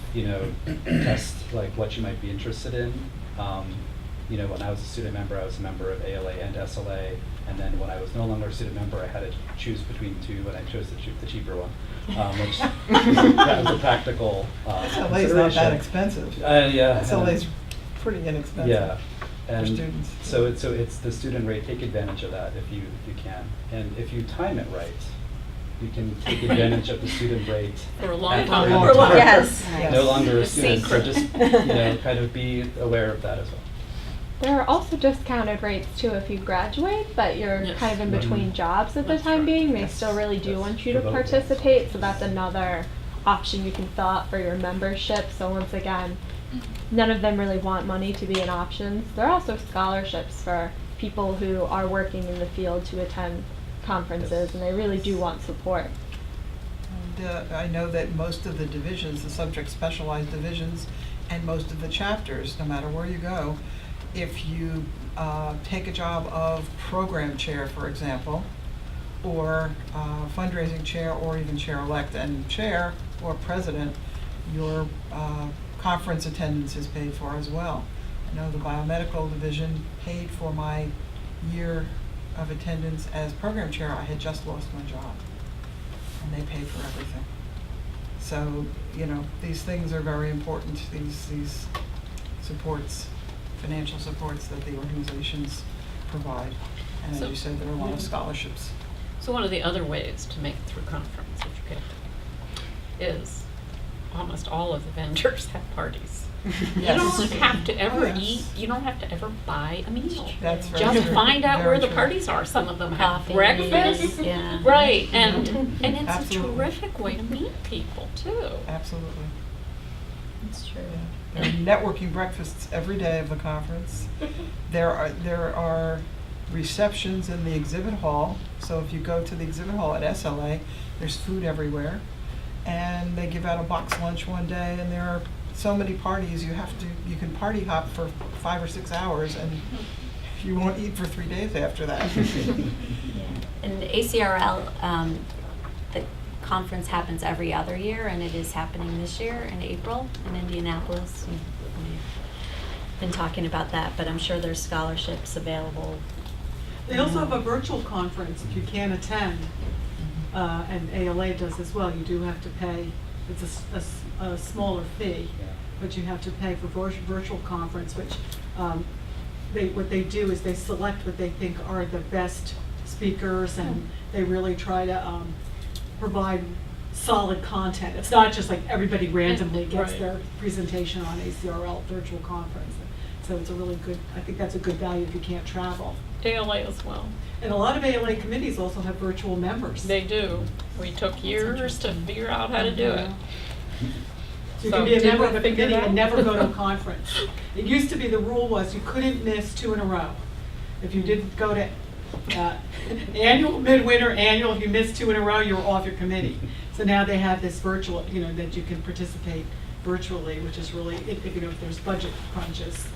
test like what you might be interested in. you know, when I was a student member, I was a member of ALA and SLA, and then when I was no longer a student member, I had to choose between two, and I chose the cheaper one, which that was a practical SLA is not that consideration. expensive. Yeah. SLA is pretty inexpensive. Yeah. And students. so it's the student rate. Take advantage of that if you can, and if you time it right, you can take advantage of the student rate For a long at time. the For a long time. Yes. Yes. No longer a A student, so secret. just kind of be aware of that as well. There are also discounted rates too if you graduate, but you're Yes. kind of in between Mhm. jobs at the That's time right. being. They Yes. still really do Yes. want you to For both. participate, so that's another option you can fill out for your membership. So once again, none of them really want money to be an option. There are also scholarships for people who are working in the field to attend conferences, and they really do want support. And I know that most of the divisions, the subject specialized divisions, and most of the chapters, no matter where you go, if you take a job of program chair, for example, or fundraising chair, or even chair-elect and chair or president, your conference attendance is paid for as well. I know the biomedical division paid for my year of attendance as program chair. I had just lost my job, and they paid for everything. So, you know, these things are very important, these supports, financial supports that the organizations provide. And as So- you said, there are a lot of scholarships. So one of the other ways to make it through conference, if you get, is almost all of the vendors have parties. You Yes. don't have to ever Oh, yes. eat, you don't have to ever buy a meal. That's very Just true. find out Very where the true. parties are. Some of them have Coffee, breakfast. yeah. Right, and it's Absolutely. a terrific way to meet people too. Absolutely. That's true. There are networking breakfasts every day of the conference. There are receptions in the exhibit hall. So if you go to the exhibit hall at SLA, there's food everywhere. And they give out a box lunch one day, and there are so many parties, you can party hop for 5 or 6 hours, and you won't eat for 3 days after that. And ACRL, the conference happens every other year, and it is happening this year in April in Indianapolis. We've been talking about that, but I'm sure there's scholarships available. They also have a virtual conference if you can't attend, and ALA does as well. You do have to pay, it's a smaller fee, but you have to pay for virtual conference, which what they do is they select what they think are the best speakers, and they really try to provide solid content. It's not just like everybody randomly gets Right. their presentation on ACRL virtual conference. So it's a really good, I think that's a good value if you can't travel. ALA as well. And a lot of ALA committees also have virtual members. They do. We took years to figure out how to do it. So you So can be a did member we of a figure it committee and out? never go to a conference. It used to be the rule was you couldn't miss 2 in a row. If you didn't go to annual, midwinter, annual, if you missed 2 in a row, you were off your committee. So now they have this virtual, that you can participate virtually, which is really, if there's budget crunches.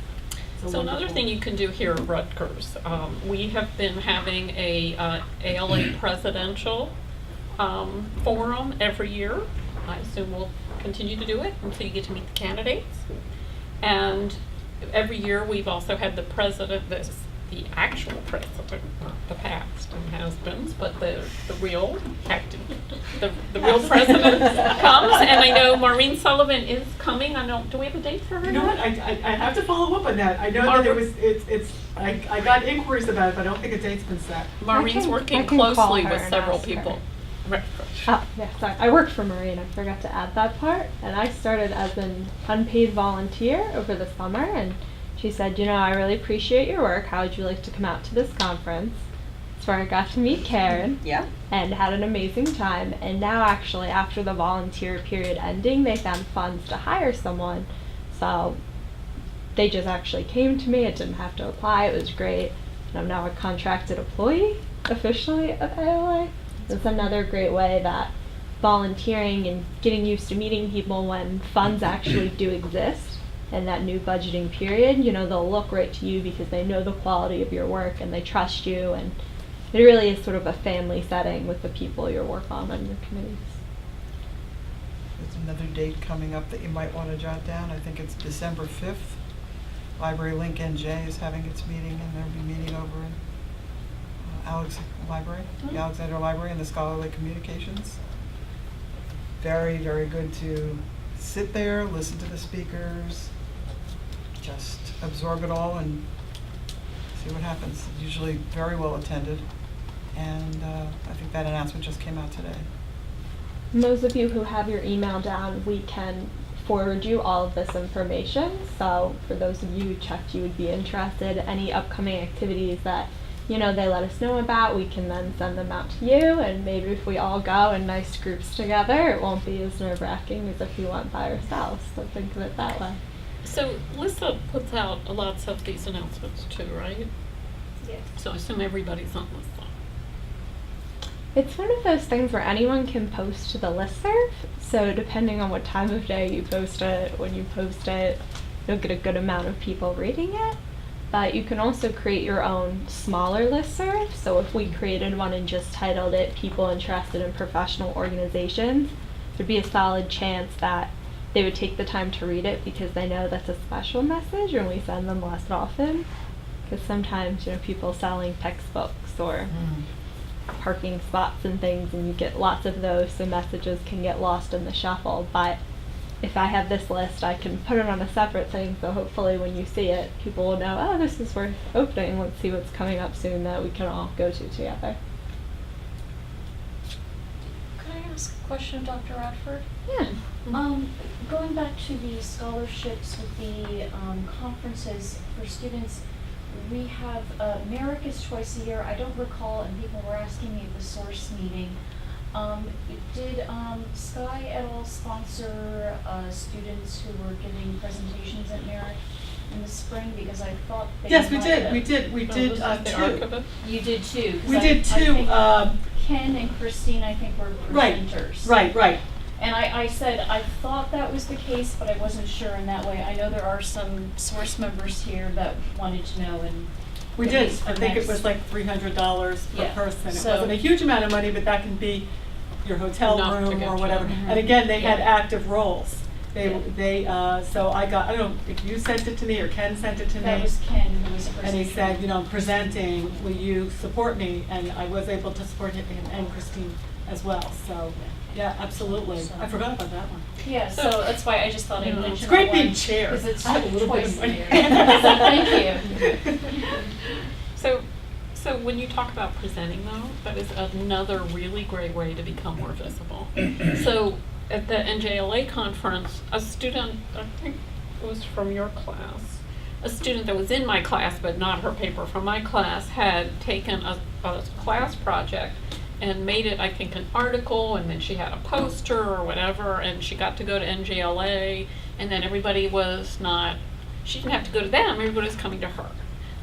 It's a So another wonderful- thing you can do here at Rutgers, we have been having a ALA presidential forum every year. I assume we'll continue to do it until you get to meet the candidates. And every year, we've also had the president, the actual president, not the past and has-beens, but the real active, the real president comes. And I know Maureen Sullivan is coming. Do we have a date for her? You know what, yet? I have to follow up on that. I know that I got inquiries about it, but I don't think a date's been set. Maureen's I working can call closely her with and several ask her. people. Right. Oh, yeah, sorry. I worked for Maureen. I forgot to add that part. And I started as an unpaid volunteer over the summer. And she said, I really appreciate your work. How would you like to come out to this conference? That's where I got to meet Karen. Yeah. And had an amazing time. And now, actually, after the volunteer period ending, they found funds to hire someone. So they just actually came to me. I didn't have to apply. It was great. And I'm now a contracted employee officially of ALA. It's another great way that volunteering and getting used to meeting people when funds actually do exist in that new budgeting period, they'll look right to you because they know the quality of your work and they trust you, and it really is sort of a family setting with the people you work on your committees. There's another date coming up that you might want to jot down. I think it's December 5th. Library Link NJ is having its meeting, and they'll be meeting over in the Alexander Library, and the Scholarly Communications. Very, very good to sit there, listen to the speakers, just absorb it all and see what happens. Usually very well attended, and I think that announcement just came out today. Those of you who have your email down, we can forward you all of this information. So for those of you who checked you would be interested, any upcoming activities that they let us know about, we can then send them out to you, and maybe if we all go in nice groups together, it won't be as nerve-wracking as if you went by ourselves. So think of it that way. So Lisa puts out lots of these announcements too, right? Yeah. So I assume everybody's on Lisa. It's one of those things where anyone can post to the listserv, so depending on what time of day you post it, when you post it, you'll get a good amount of people reading it. But you can also create your own smaller listserv, so if we created one and just titled it People Interested in Professional Organizations, there'd be a solid chance that they would take the time to read it because they know that's a special message and we send them less often. Because sometimes, people selling textbooks or parking spots and things, and you get lots of those, so messages can get lost in the shuffle. But if I have this list, I can put it on a separate thing, so hopefully when you see it, people will know, oh, this is worth opening. Let's see what's coming up soon that we can all go to together. Could I ask a question of Dr. Radford? Yeah. Going back to the scholarships with the conferences for students, we have Merrick is twice a year. I don't recall, and people were asking me at the source meeting. Did Sky at all sponsor students who were giving presentations at Merrick in the spring? Because I thought they Yes, we might did. have. We did The two. archivist? You did too. 'Cause We I did two. think Ken and Christine, I think, were presenters. Right. And I said I thought that was the case, but I wasn't sure in that way. I know there are some source members here that wanted to know, and We at did. least for I think it next- was like $300 per Yeah. person. It So- wasn't a huge amount of money, but that can be your hotel Enough to room get or you. whatever. Mhm. And again, they had Yeah. active roles. Yeah. So I don't know if you sent it to me or Ken sent it to me. That was Ken who was And he presenting. said, I'm presenting, will you support me? And I was able to support him and Christine as well. So, yeah, absolutely. So- I forgot about that one. Yeah, so that's why I just thought I'd mention It's great that being one, chair. because it's I have a little bit of twice a money. year. So thank you. So when you talk about presenting though, that is another really great way to become more visible. So at the NJLA conference, a student, I think it was from your class, a student that was in my class but not her paper from my class had taken a class project and made it, I think, an article, and then she had a poster or whatever, and she got to go to NJLA, and then everybody was not, she didn't have to go to them, everybody was coming to her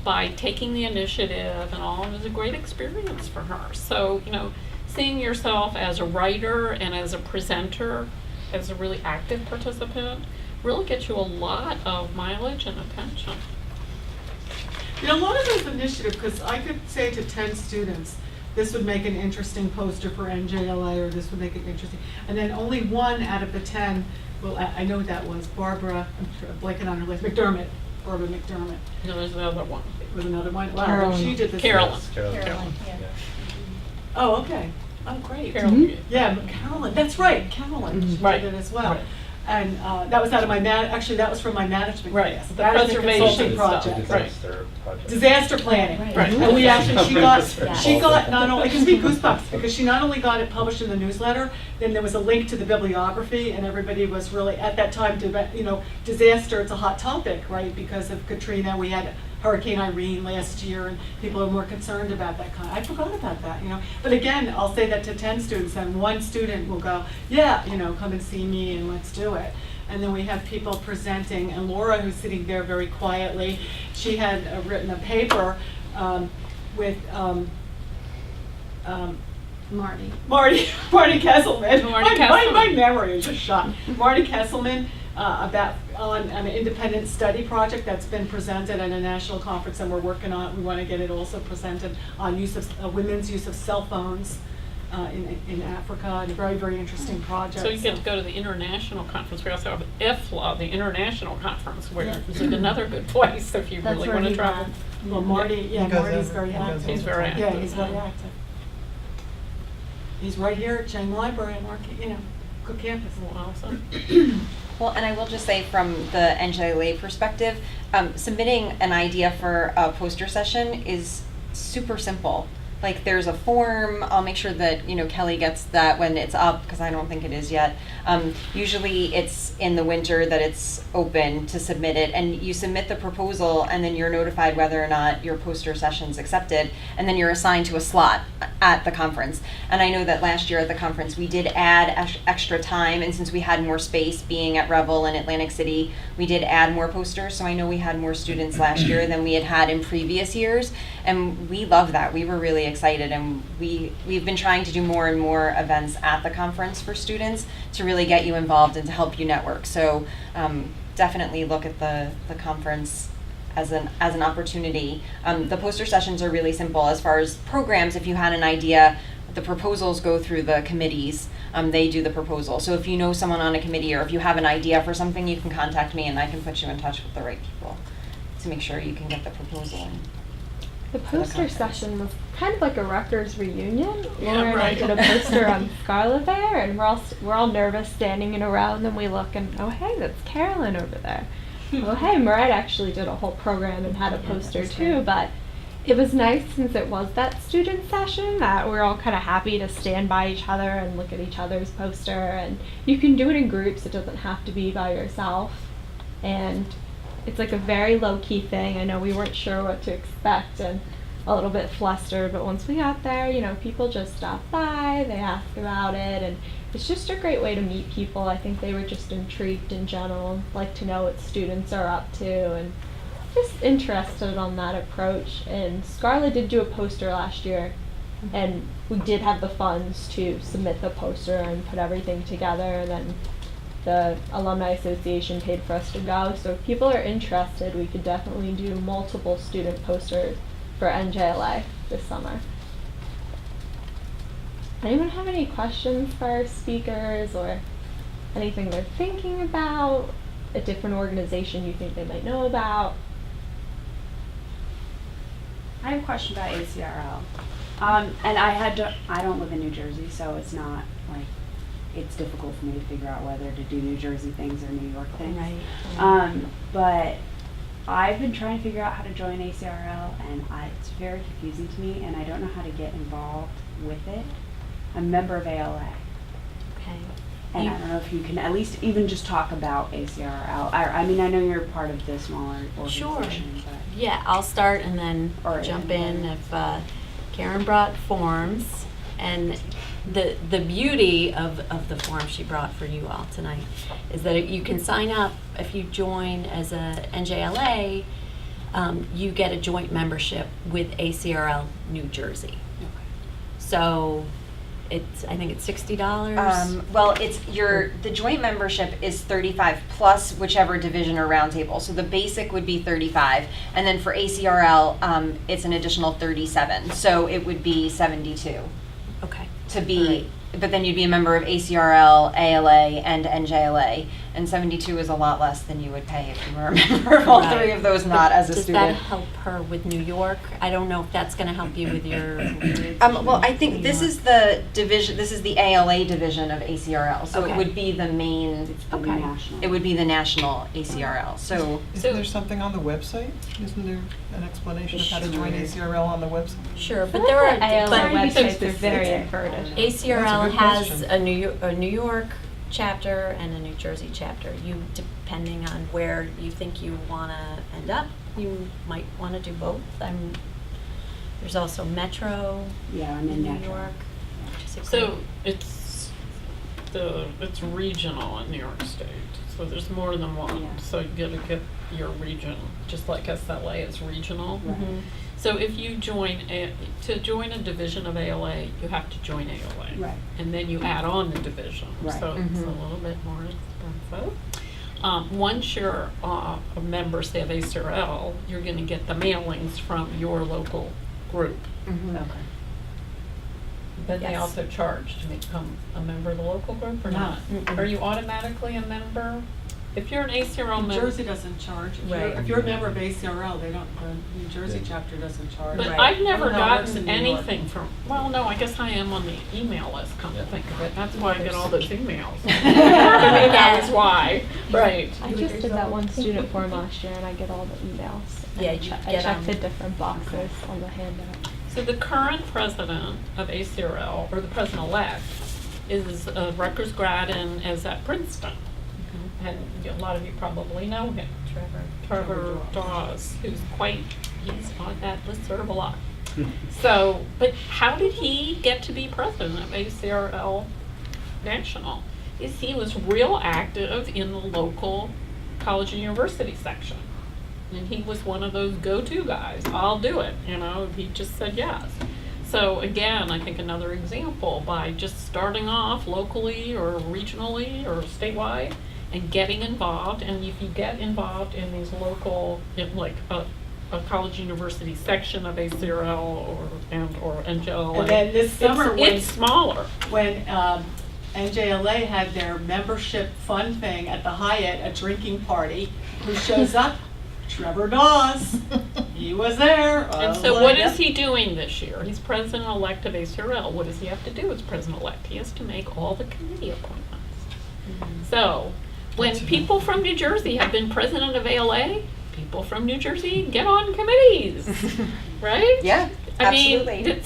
by taking the initiative and all. It was a great experience for her. So, seeing yourself as a writer and as a presenter, as a really active participant, really gets you a lot of mileage and attention. A lot of those initiatives, because I could say to 10 students, this would make an interesting poster for NJLA, or this would make it interesting. And then only one out of the 10, well, I know that was Barbara, I'm sure, blanking on her list, Barbara McDermott No, there's another one. was another one. Wow, Carolyn. she did this. Carolyn. Carolyn, yeah. Oh, okay. Oh, great. Carolyn. Yeah, Carolyn, that's right, Carolyn, she Right. did it as well. Right. And that was out of my, actually, that was from my management Right. class. The Management preservation consulting stuff. project. Right. Disaster project. Disaster planning. Right. And we actually, Yeah. she got not only, it gives me goosebumps, because she not only got it published in the newsletter, then there was a link to the bibliography, and everybody was really, at that time, disaster, it's a hot topic, right? Because of Katrina, we had Hurricane Irene last year, and people are more concerned about that I forgot about that, But again, I'll say that to 10 students, and one student will go, yeah, come and see me and let's do it. And then we have people presenting, and Laura, who's sitting there very quietly, she had written a paper with Marty. Marty Kesselman. Marty My Kesselman. memory is just shot. Marty Kesselman on an independent study project that's been presented at a national conference, and we're working on. We want to get it also presented on women's use of cell phones in Africa, and very, very interesting projects. So you get to go to the international conference. We also have IFLA, the international conference, where is another good place if you That's really where want to he travel. went. Well, Marty, He goes Marty's over- very he goes active. He's very over. active. Yeah, he's very active. He's right here at Chang Library in Cook Campus. Awesome. Well, and I will just say from the NJLA perspective, submitting an idea for a poster session is super simple. Like, there's a form. I'll make sure that, Kelly gets that when it's up, because I don't think it is yet. Usually it's in the winter that it's open to submit it, and you submit the proposal, and then you're notified whether or not your poster session's accepted, and then you're assigned to a slot at the conference. And I know that last year at the conference, we did add extra time, and since we had more space being at Revel and Atlantic City, we did add more posters, so I know we had more students last year than we had in previous years, and we love that. We were really excited, and we've been trying to do more and more events at the conference for students to really get you involved and to help you network. So definitely look at the conference as an opportunity. The poster sessions are really simple. As far as programs, if you had an idea, the proposals go through the committees. They do the proposal. So if you know someone on a committee, or if you have an idea for something, you can contact me and I can put you in touch with the right people to make sure you can get the proposal in. The the poster conference. session was kind of like a Rutgers reunion. Yeah, Laura and I right. did a poster on Scarlet Bear, and we're all nervous standing in a row, and then we look and, oh hey, that's Carolyn over there. Oh hey, Murad actually did a whole program and had a poster too, but it was nice since it was that student session that we're all kind of happy to stand by each other and look at each other's poster, and you can do it in groups. It doesn't have to be by yourself, and it's like a very low-key thing. I know we weren't sure what to expect and a little bit flustered, but once we got there, people just stopped by, they asked about it, and it's just a great way to meet people. I think they were just intrigued in general, like to know what students are up to, and just interested on that approach. And Scarlett did do a poster last year, and we did have the funds to submit the poster and put everything together, and then the Alumni Association paid for us to go. So if people are interested, we could definitely do multiple student posters for NJLA this summer. Anyone have any questions for our speakers, or anything they're thinking about, a different organization you think they might know about? I have a question about ACRL. And I don't live in New Jersey, so it's not like, it's difficult for me to figure out whether to do New Jersey things or New York things. Right. But I've been trying to figure out how to join ACRL, and it's very confusing to me, and I don't know how to get involved with it. I'm a member of ALA. Okay. And I don't know if you can at least even just talk about ACRL. I mean, I know you're part of the smaller Sure. organization, but. Yeah, I'll start and then Or jump and in then- if Karen brought forms. And the beauty of the form she brought for you all tonight is that you can sign up if you join as a NJLA. You get a joint membership with ACRL New Jersey. So I think it's $60. Well, the joint membership is 35 plus whichever division or roundtable. So the basic would be 35, and then for ACRL, it's an additional 37. So it would be 72 Okay. to be. But then you'd be a member of ACRL, ALA, and NJLA, and 72 is a lot less than you would pay if you were a member of all Right. three of those, not as a Does student. that help her with New York? I don't know if that's going to help you with your. Well, I think this is the division. This is the ALA division of ACRL, so Okay. it would be the main. Okay. National. It would be the national ACRL. So Isn't there something on the website? Isn't there an explanation of how to join ACRL on the website? Sure, but I there are. feel like ALA but websites are very inverted. ACRL That's a good has question. a New York chapter and a New Jersey chapter. You, depending on where you think you want to end up, you might want to do both. There's also Metro Yeah, I'm in in New Metro. York. which is a So great- it's regional in New York State, so there's more than one. Yeah. So you gotta get your region, just like SLA is regional. Right. Mhm. So if you to join a division of ALA, you have to join ALA. Right. And then you add on the division, Right. so it's a Mhm. little bit more expensive. Once you're a member, say of ACRL, you're gonna get the mailings from your local group. mhm. Okay. But they Yes. also charge to become a member of the local group or No. not? Mm-mm. Are you automatically a member? If you're an ACRL New member. Jersey doesn't charge. Right. If you're a member of ACRL, they don't, the New Jersey Yeah. chapter doesn't charge. But Right. I've never I don't know how it works in gotten New York. anything from, well, no, I guess I am on the email list, come to Yeah. think of it. That's why I get all those emails. Maybe that was why, right. I just did that one student form last year and I get all the emails. Yeah, And you I get check the 'em. different boxes on the handout. So the current president of ACRL, or the president-elect, is a Rutgers grad and is at Princeton. And a lot of you probably know him, Trevor Dawes, who's he's on that listserv a lot. So, but how did he get to be president of ACRL National? He was real active in the local college and university section. And he was one of those go-to guys. I'll do it, he just said yes. So again, I think another example, by just starting off locally or regionally or statewide and getting involved, and if you get involved in these local, like a college university section of ACRL or NJLA. And then this summer it's smaller. when NJLA had their membership fun thing at the Hyatt, a drinking party, who shows up? Trevor Dawes. He was there. And so what is he doing this year? He's president-elect of ACRL. What does he have to do as president-elect? He has to make all the committee appointments. So when people from New Jersey have been president of ALA, people from New Jersey get on committees, right? Yeah, I mean, absolutely.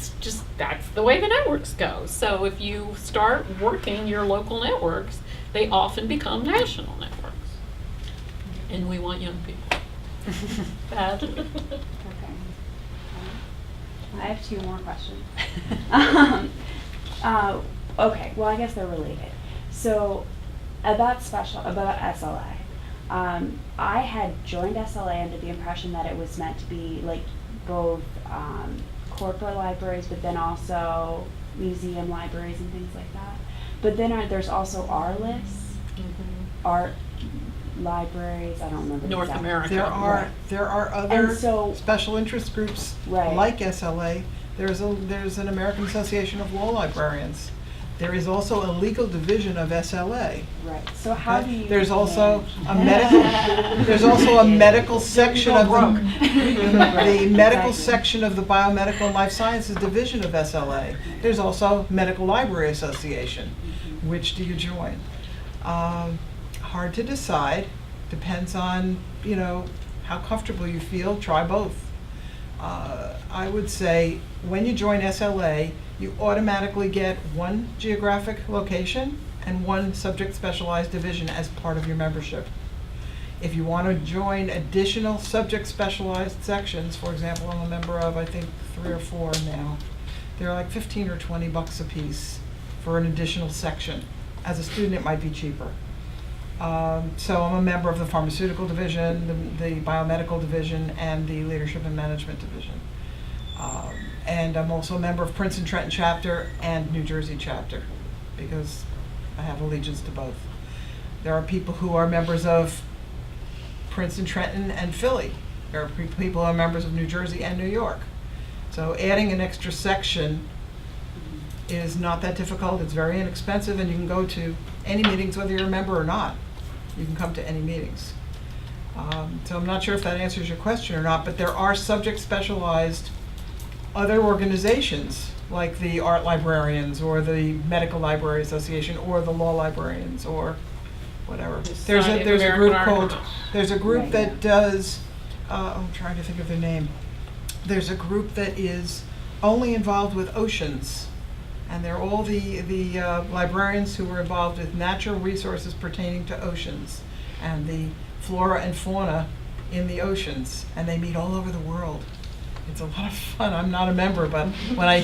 that's the way the networks go. So if you start working your local networks, they often become national networks. And we want young people. Bad. Okay. I have two more questions. Okay, well, I guess they're related. So, about SLA. I had joined SLA under the impression that it was meant to be like both corporate libraries, but then also museum libraries and things like that. But then there's also our lists, art libraries. I don't remember. the North exact- America. There are other And so- special interest groups Right. like SLA. There's an American Association of Law Librarians. There is also a legal division of SLA. Right. So how okay? do you? There's also a manage- medical section of the medical Exactly. section of the Biomedical and Life Sciences division of SLA. There's also Medical Library Association. Which do you join? Hard to decide. Depends on how comfortable you feel. Try both. I would say when you join SLA, you automatically get one geographic location and one subject specialized division as part of your membership. If you want to join additional subject specialized sections, for example, I'm a member of I think 3 or 4 now. They're like $15 or $20 a piece for an additional section. As a student, it might be cheaper. So I'm a member of the pharmaceutical division, the biomedical division, and the leadership and management division. And I'm also a member of Princeton Trenton chapter and New Jersey chapter because I have allegiance to both. There are people who are members of Princeton, Trenton, and Philly. There are people who are members of New Jersey and New York. So adding an extra section is not that difficult. It's very inexpensive, and you can go to any meetings whether you're a member or not. You can come to any meetings. So I'm not sure if that answers your question or not, but there are subject specialized other organizations like the art librarians or the Medical Library Association or the law librarians or whatever. There's a group called, there's a group that does, I'm trying to think of their name. There's a group that is only involved with oceans. And they're all the librarians who are involved with natural resources pertaining to oceans and the flora and fauna in the oceans. And they meet all over the world. It's a lot of fun. I'm not a member, but when I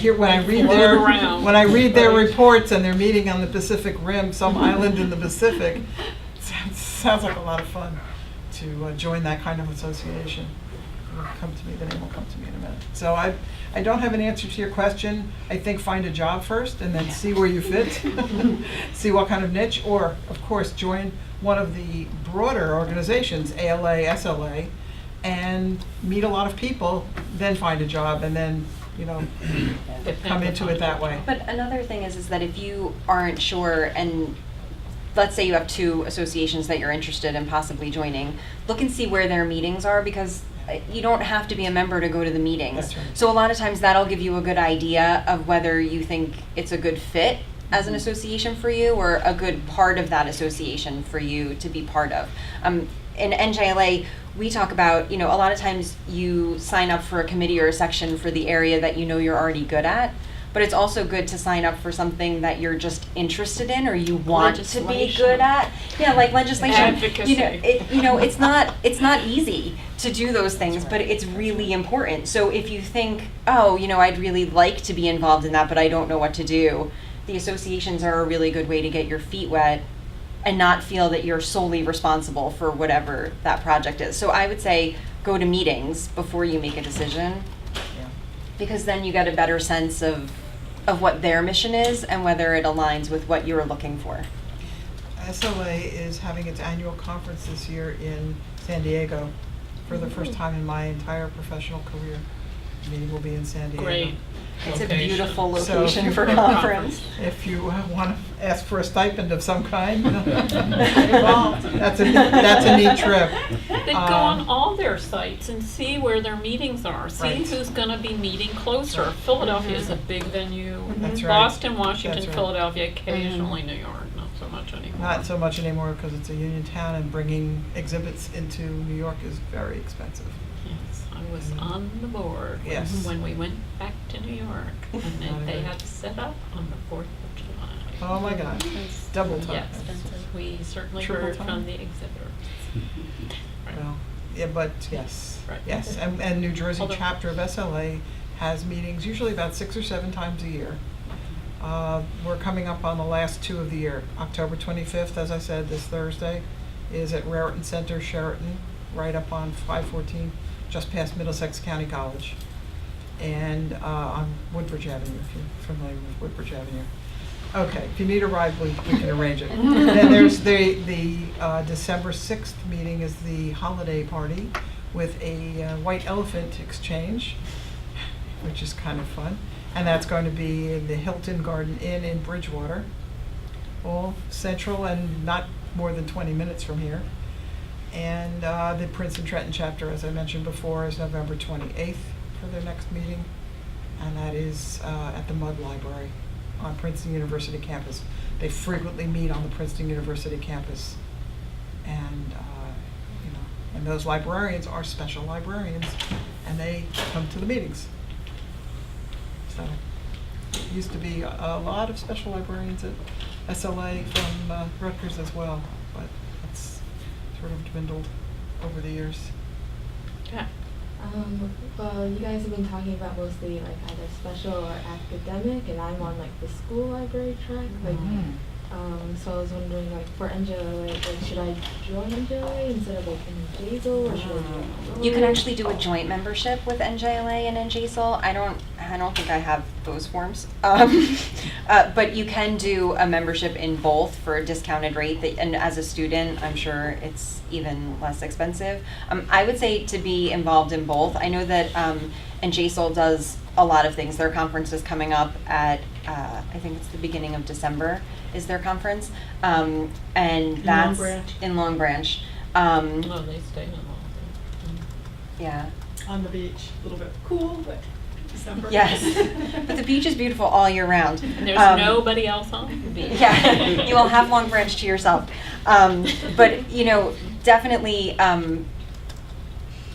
read their reports and they're meeting on the Pacific Rim, some island in the Pacific, it sounds like a lot of fun to join that kind of association. The name will come to me in a minute. So I don't have an answer to your question. I think find a job first and then see where you fit, see what kind of niche, or of course join one of the broader organizations, ALA, SLA, and meet a lot of people, then find a job, and then you know, Depends come into upon it that the way. job. But another thing is that if you aren't sure, and let's say you have 2 associations that you're interested in possibly joining, look and see where their meetings are, because you don't have to be a member to go to the meetings. That's right. So a lot of times that'll give you a good idea of whether you think it's a good fit as an association for you, or a good part of that association for you to be part of. In NJLA, we talk about, a lot of times you sign up for a committee or a section for the area that you know you're already good at, but it's also good to sign up for something that you're just interested in or you want to be Legislation. good at. Yeah, like legislation. Advocacy. It's not easy to do those things, That's but right. it's really important. So if you think, I'd really like to be involved in that, but I don't know what to do, the associations are a really good way to get your feet wet and not feel that you're solely responsible for whatever that project is. So I would say go to meetings before you make a decision, Yeah. because then you get a better sense of what their mission is and whether it aligns with what you're looking for. SLA is having its annual conference this year in San Diego for the first time in my entire professional career. The meeting will be in San Diego. Great. It's a Location. beautiful So- location for conference. If you want to ask for a stipend of some kind, that's a neat trip. Then go on all their sites and see where their meetings are. See Right. who's going to be meeting closer. Philadelphia is a big venue. That's right. Boston, Washington, That's right. Philadelphia, occasionally New York, not so much anymore. Not so much anymore because it's a union town, and bringing exhibits into New York is very expensive. Yes, I was on the board Yes. when we went back to New York, and then they had set up on the 4th of July. Oh my God, double time. Yes, we certainly Triple heard time. from the exhibitors. Right. Well, yeah, but yes, Right. yes, and New Jersey Although- chapter of SLA has meetings usually about 6 or 7 times a year. We're coming up on the last 2 of the year. October 25th, as I said, this Thursday, is at Raritan Center, Sheraton, right up on 514, just past Middlesex County College, and on Woodbridge Avenue, if you're familiar with Woodbridge Avenue. Okay, if you need a ride, we can arrange it. Then there's the December 6th meeting is the holiday party with a white elephant exchange, which is kind of fun. And that's going to be in the Hilton Garden Inn in Bridgewater, all central and not more than 20 minutes from here. And the Princeton Trenton chapter, as I mentioned before, is November 28th for their next meeting. And that is at the Mudd Library on Princeton University campus. They frequently meet on the Princeton University campus. And, and those librarians are special librarians, and they come to the meetings. So, used to be a lot of special librarians at SLA from Rutgers as well, but it's sort of dwindled over the years. Yeah. Well, you guys have been talking about mostly like either special or academic, and I'm on like the school library track. Like, so I was wondering, like for NJLA, like should I join NJLA instead of like NJSL, or should I do it alone? You can actually do a joint membership with NJLA and NJSL. I don't think I have those forms. But you can do a membership in both for a discounted rate, and as a student, I'm sure it's even less expensive. I would say to be involved in both. I know that NJSL does a lot of things. Their conference is coming up at, I think it's the beginning of December is their conference. And that's in Long Branch. No, they stay in Long Branch. Yeah. On the beach, a little bit cool, but December. Yes, but the beach is beautiful all year round. And there's nobody else on the beach. Yeah, you will have Long Branch to yourself. But, definitely,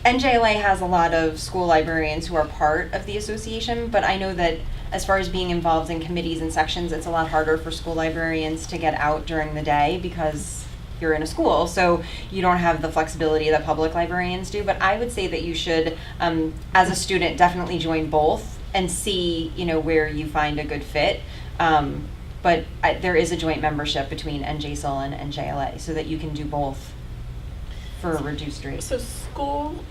NJLA has a lot of school librarians who are part of the association, but I know that as far as being involved in committees and sections, it's a lot harder for school librarians to get out during the day because you're in a school, so you don't have the flexibility that public librarians do. But I would say that you should, as a student, definitely join both and see, where you find a good fit. But there is a joint membership between NJSL and NJLA, so that you can do both for a reduced rate. So school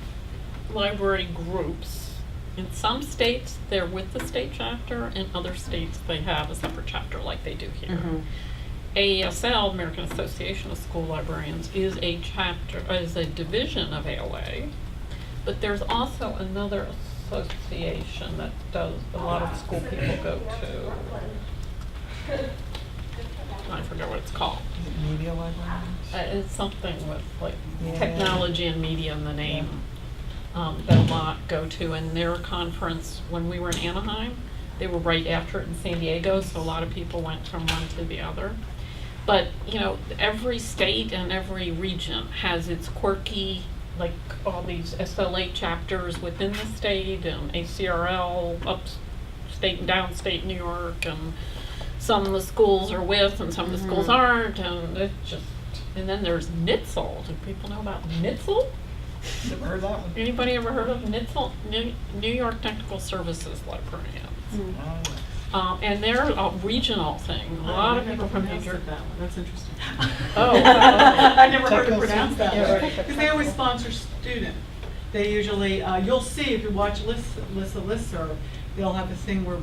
library groups, in some states, they're with the state chapter, in other states, they have a separate chapter like they do here. Mhm. ASL, American Association of School Librarians, is a division of ALA, but there's also another Association that does, a lot of school people go to. I forget what it's called. Is it media librarians? It's something with like Yeah. technology and media in the name, that a lot go to. And their conference, when we were in Anaheim, they were right after it in San Diego, so a lot of people went from one to the other. But, you know, every state and every region has its quirky, like all these SLA chapters within the state, and ACRL, upstate and downstate New York, and some of the schools are with and some of the schools aren't, and it just, and then there's NJLA. Do people know about NJLA? Never heard that one. Anybody ever heard of NJLA? New York Technical Services Librarians. Oh, And they're a regional thing. A lot of people from New Jersey. That one. That's interesting. Oh. I never heard it Technical pronounced that yeah, way. right. Because they always sponsor student. They usually, you'll see if you watch listserv, they'll have a thing where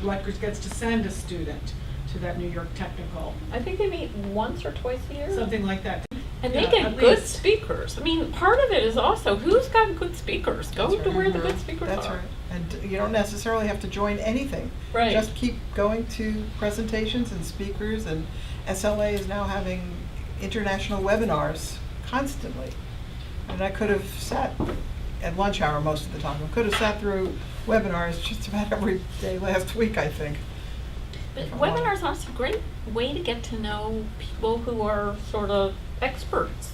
Rutgers gets to send a student to that New York Technical, I think they meet once or twice a year. something like that. And they Yeah, get at good least. speakers. I mean, part of it is also who's got good speakers. Go That's to right. where the good speakers That's are. right. And you don't necessarily have to join anything. Right. Just keep going to presentations and speakers, and SLA is now having international webinars constantly. And I could have sat at lunch hour most of the time. I could have sat through webinars just about every day last week, I think. But If I wanted. webinars are also a great way to get to know people who are sort of experts.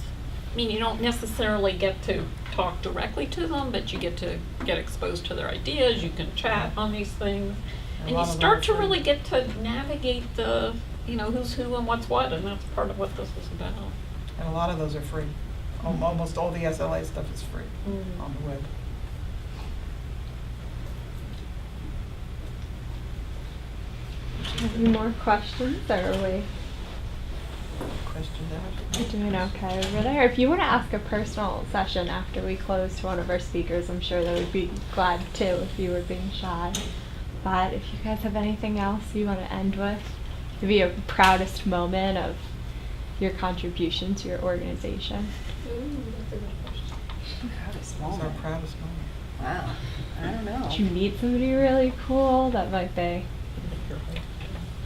I mean, you don't necessarily get to talk directly to them, but you get to get exposed to their ideas. You can chat on these things. A And lot you of start them to are free. really get to navigate the, you know, who's who and what's what, and that's part of what this is about. And a lot of those are free. Almost all the SLA stuff is free Mm. on the web. Any more questions, or are we Question there? doing okay over there? If you want to ask a personal session after we close to one of our speakers, I'm sure they would be glad to if you were being shy. But if you guys have anything else you want to end with, maybe your proudest moment of your contribution to your organization. Proudest That was our moment. proudest moment. Wow. I don't know. Did you meet somebody really cool that might be?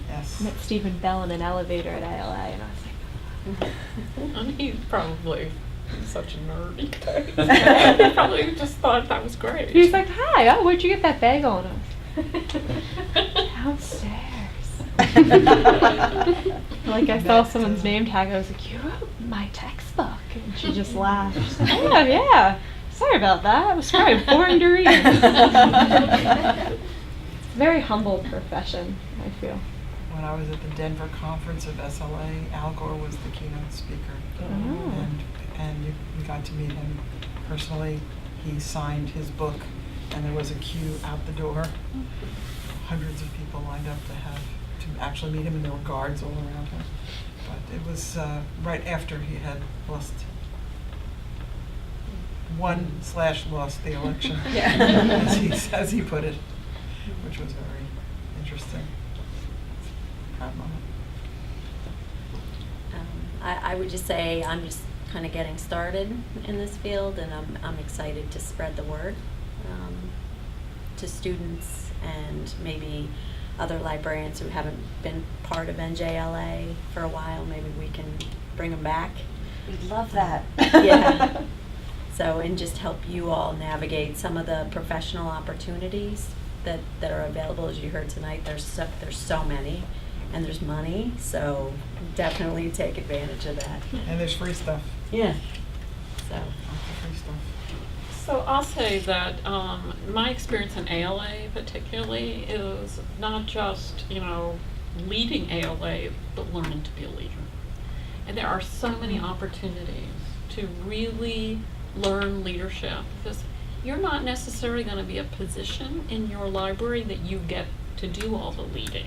Yes. I met Stephen Bell in an elevator at ALA, and I was like, And he's probably such a nerdy type. He probably just thought that was great. he was like, "Hi, oh, where'd you get that bag on us?" Downstairs. Like I saw someone's name tag, I was like, "You wrote my textbook," and she just laughed. She's like, "Oh yeah, sorry about that. It was very boring to read." It's a very humble profession, I feel. When I was at the Denver conference of SLA, Al Gore was the keynote speaker. Oh. And you got to meet him personally. He signed his book, and there was a queue out the door. Hundreds of people lined up to actually meet him, and there were guards all around him. But it was right after he had lost the election, Yeah. as he put it, which was very interesting. Proud moment. I would just say I'm just kind of getting started in this field, and I'm excited to spread the word to students and maybe other librarians who haven't been part of NJLA for a while. Maybe we can bring them back. We'd love that. Yeah. So, and just help you all navigate some of the professional opportunities that are available. As you heard tonight, there's so many, and there's money, so definitely take advantage of that. And there's free stuff. Yeah. So, Lots of free stuff. So I'll say that my experience in ALA particularly is not just, you know, leading ALA, but learning to be a leader. And there are so many opportunities to really learn leadership, because you're not necessarily going to be a position in your library that you get to do all the leading.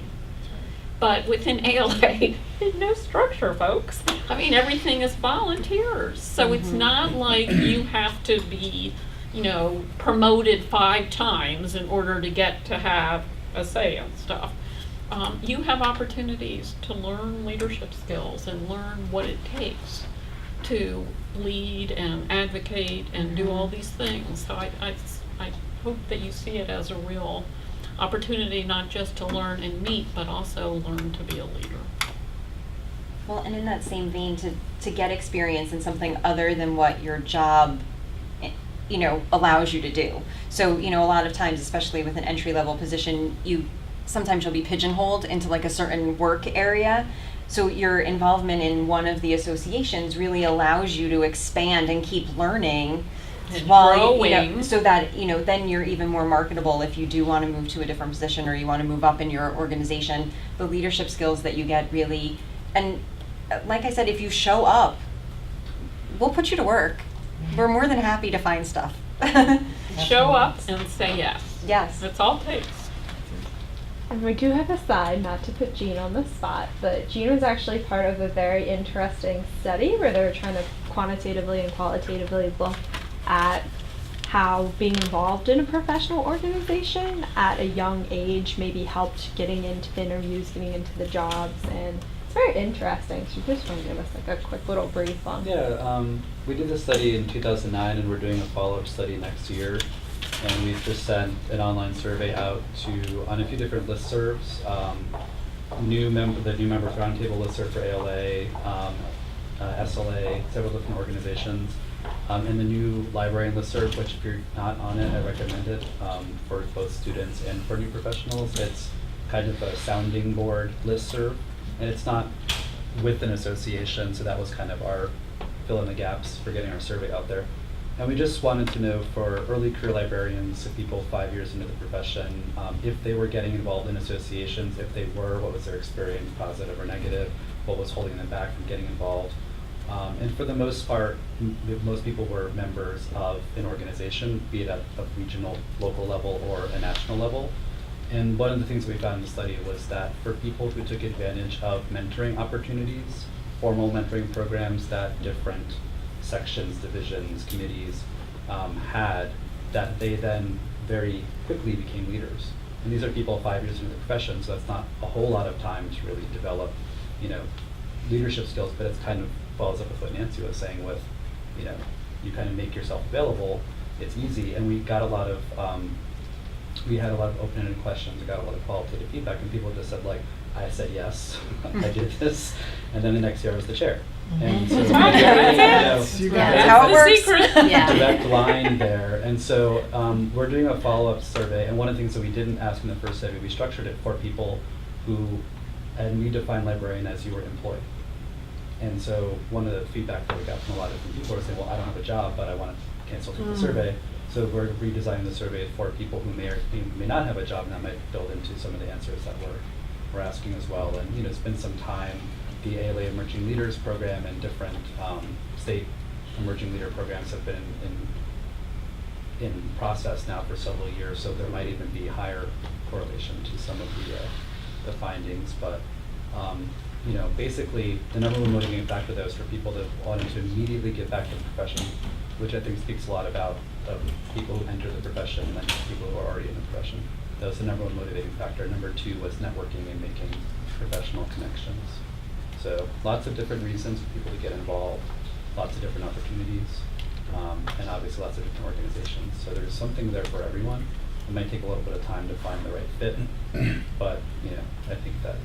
But within ALA, there's no structure, folks. I mean, everything is volunteers. So it's not like you have to be, you know, promoted 5 times in order to get to have a say and stuff. You have opportunities to learn leadership skills and learn what it takes to lead and advocate and do all these things. So I hope that you see it as a real opportunity, not just to learn and meet, but also learn to be a leader. Well, and in that same vein, to get experience in something other than what your job, allows you to do. So, a lot of times, especially with an entry-level position, sometimes you'll be pigeonholed into like a certain work area. So your involvement in one of the associations really allows you to expand and keep learning And while, growing. so that, then you're even more marketable if you do want to move to a different position or you want to move up in your organization. The leadership skills that you get really, and like I said, if you show up, we'll put you to work. We're more than happy to find stuff. Show up and say yes. Yes. That's all it takes. And we do have a side, not to put Jean on the spot, but Jean was actually part of a very interesting study where they were trying to quantitatively and qualitatively look at how being involved in a professional organization at a young age maybe helped getting into the interviews, getting into the jobs, and it's very interesting. So you just want to give us like a quick little brief on. Yeah, we did this study in 2009, and we're doing a follow-up study next year. And we've just sent an online survey out on a few different listservs. The new members roundtable listserv for ALA, SLA, several different organizations, and the new librarian listserv, which if you're not on it, I recommend it for both students and for new professionals. It's kind of a sounding board listserv, and it's not with an association, so that was kind of our fill in the gaps for getting our survey out there. And we just wanted to know for early career librarians, so people 5 years into the profession, if they were getting involved in associations. If they were, what was their experience, positive or negative? What was holding them back from getting involved? And for the most part, most people were members of an organization, be it at a regional, local level or a national level. And one of the things we found in the study was that for people who took advantage of mentoring opportunities, formal mentoring programs that different sections, divisions, committees had, that they then very quickly became leaders. And these are people 5 years into the profession, so that's not a whole lot of time to really develop, leadership skills, but it's kind of follows up with what Nancy was saying with, you kind of make yourself available, it's easy. And we got a lot of, we had a lot of open-ended questions, we got a lot of qualitative feedback, and people just said like, I said yes, I did this, and then the next year I was the chair. And so That's how it works. Yeah. direct line there. And so we're doing a follow-up survey, and one of the things that we didn't ask in the first survey, we structured it for people who, and we define librarian as you were employed. And so one of the feedback that we got from a lot of different people were saying, well, I don't have a job, but I want to cancel the survey. So we're redesigning the survey for people who may not have a job, and that might build into some of the answers that we're asking as well. And it's been some time. The ALA Emerging Leaders Program and different state emerging leader programs have been in process now for several years, so there might even be higher correlation to some of the findings. But basically, the number one motivating factor though is for people that wanted to immediately get back to the profession, which I think speaks a lot about people who enter the profession and then people who are already in the profession. That was the number one motivating factor. Number two was networking and making professional connections. So lots of different reasons for people to get involved, lots of different opportunities, and obviously lots of different organizations. So there's something there for everyone. It might take a little bit of time to find the right fit, but I think that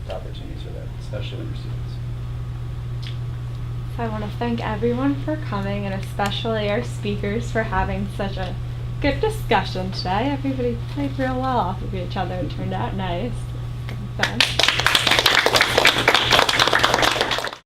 the opportunities are there, especially when you're students. So I want to thank everyone for coming, and especially our speakers for having such a good discussion today. Everybody played real well off of each other. It turned out nice. Good fun.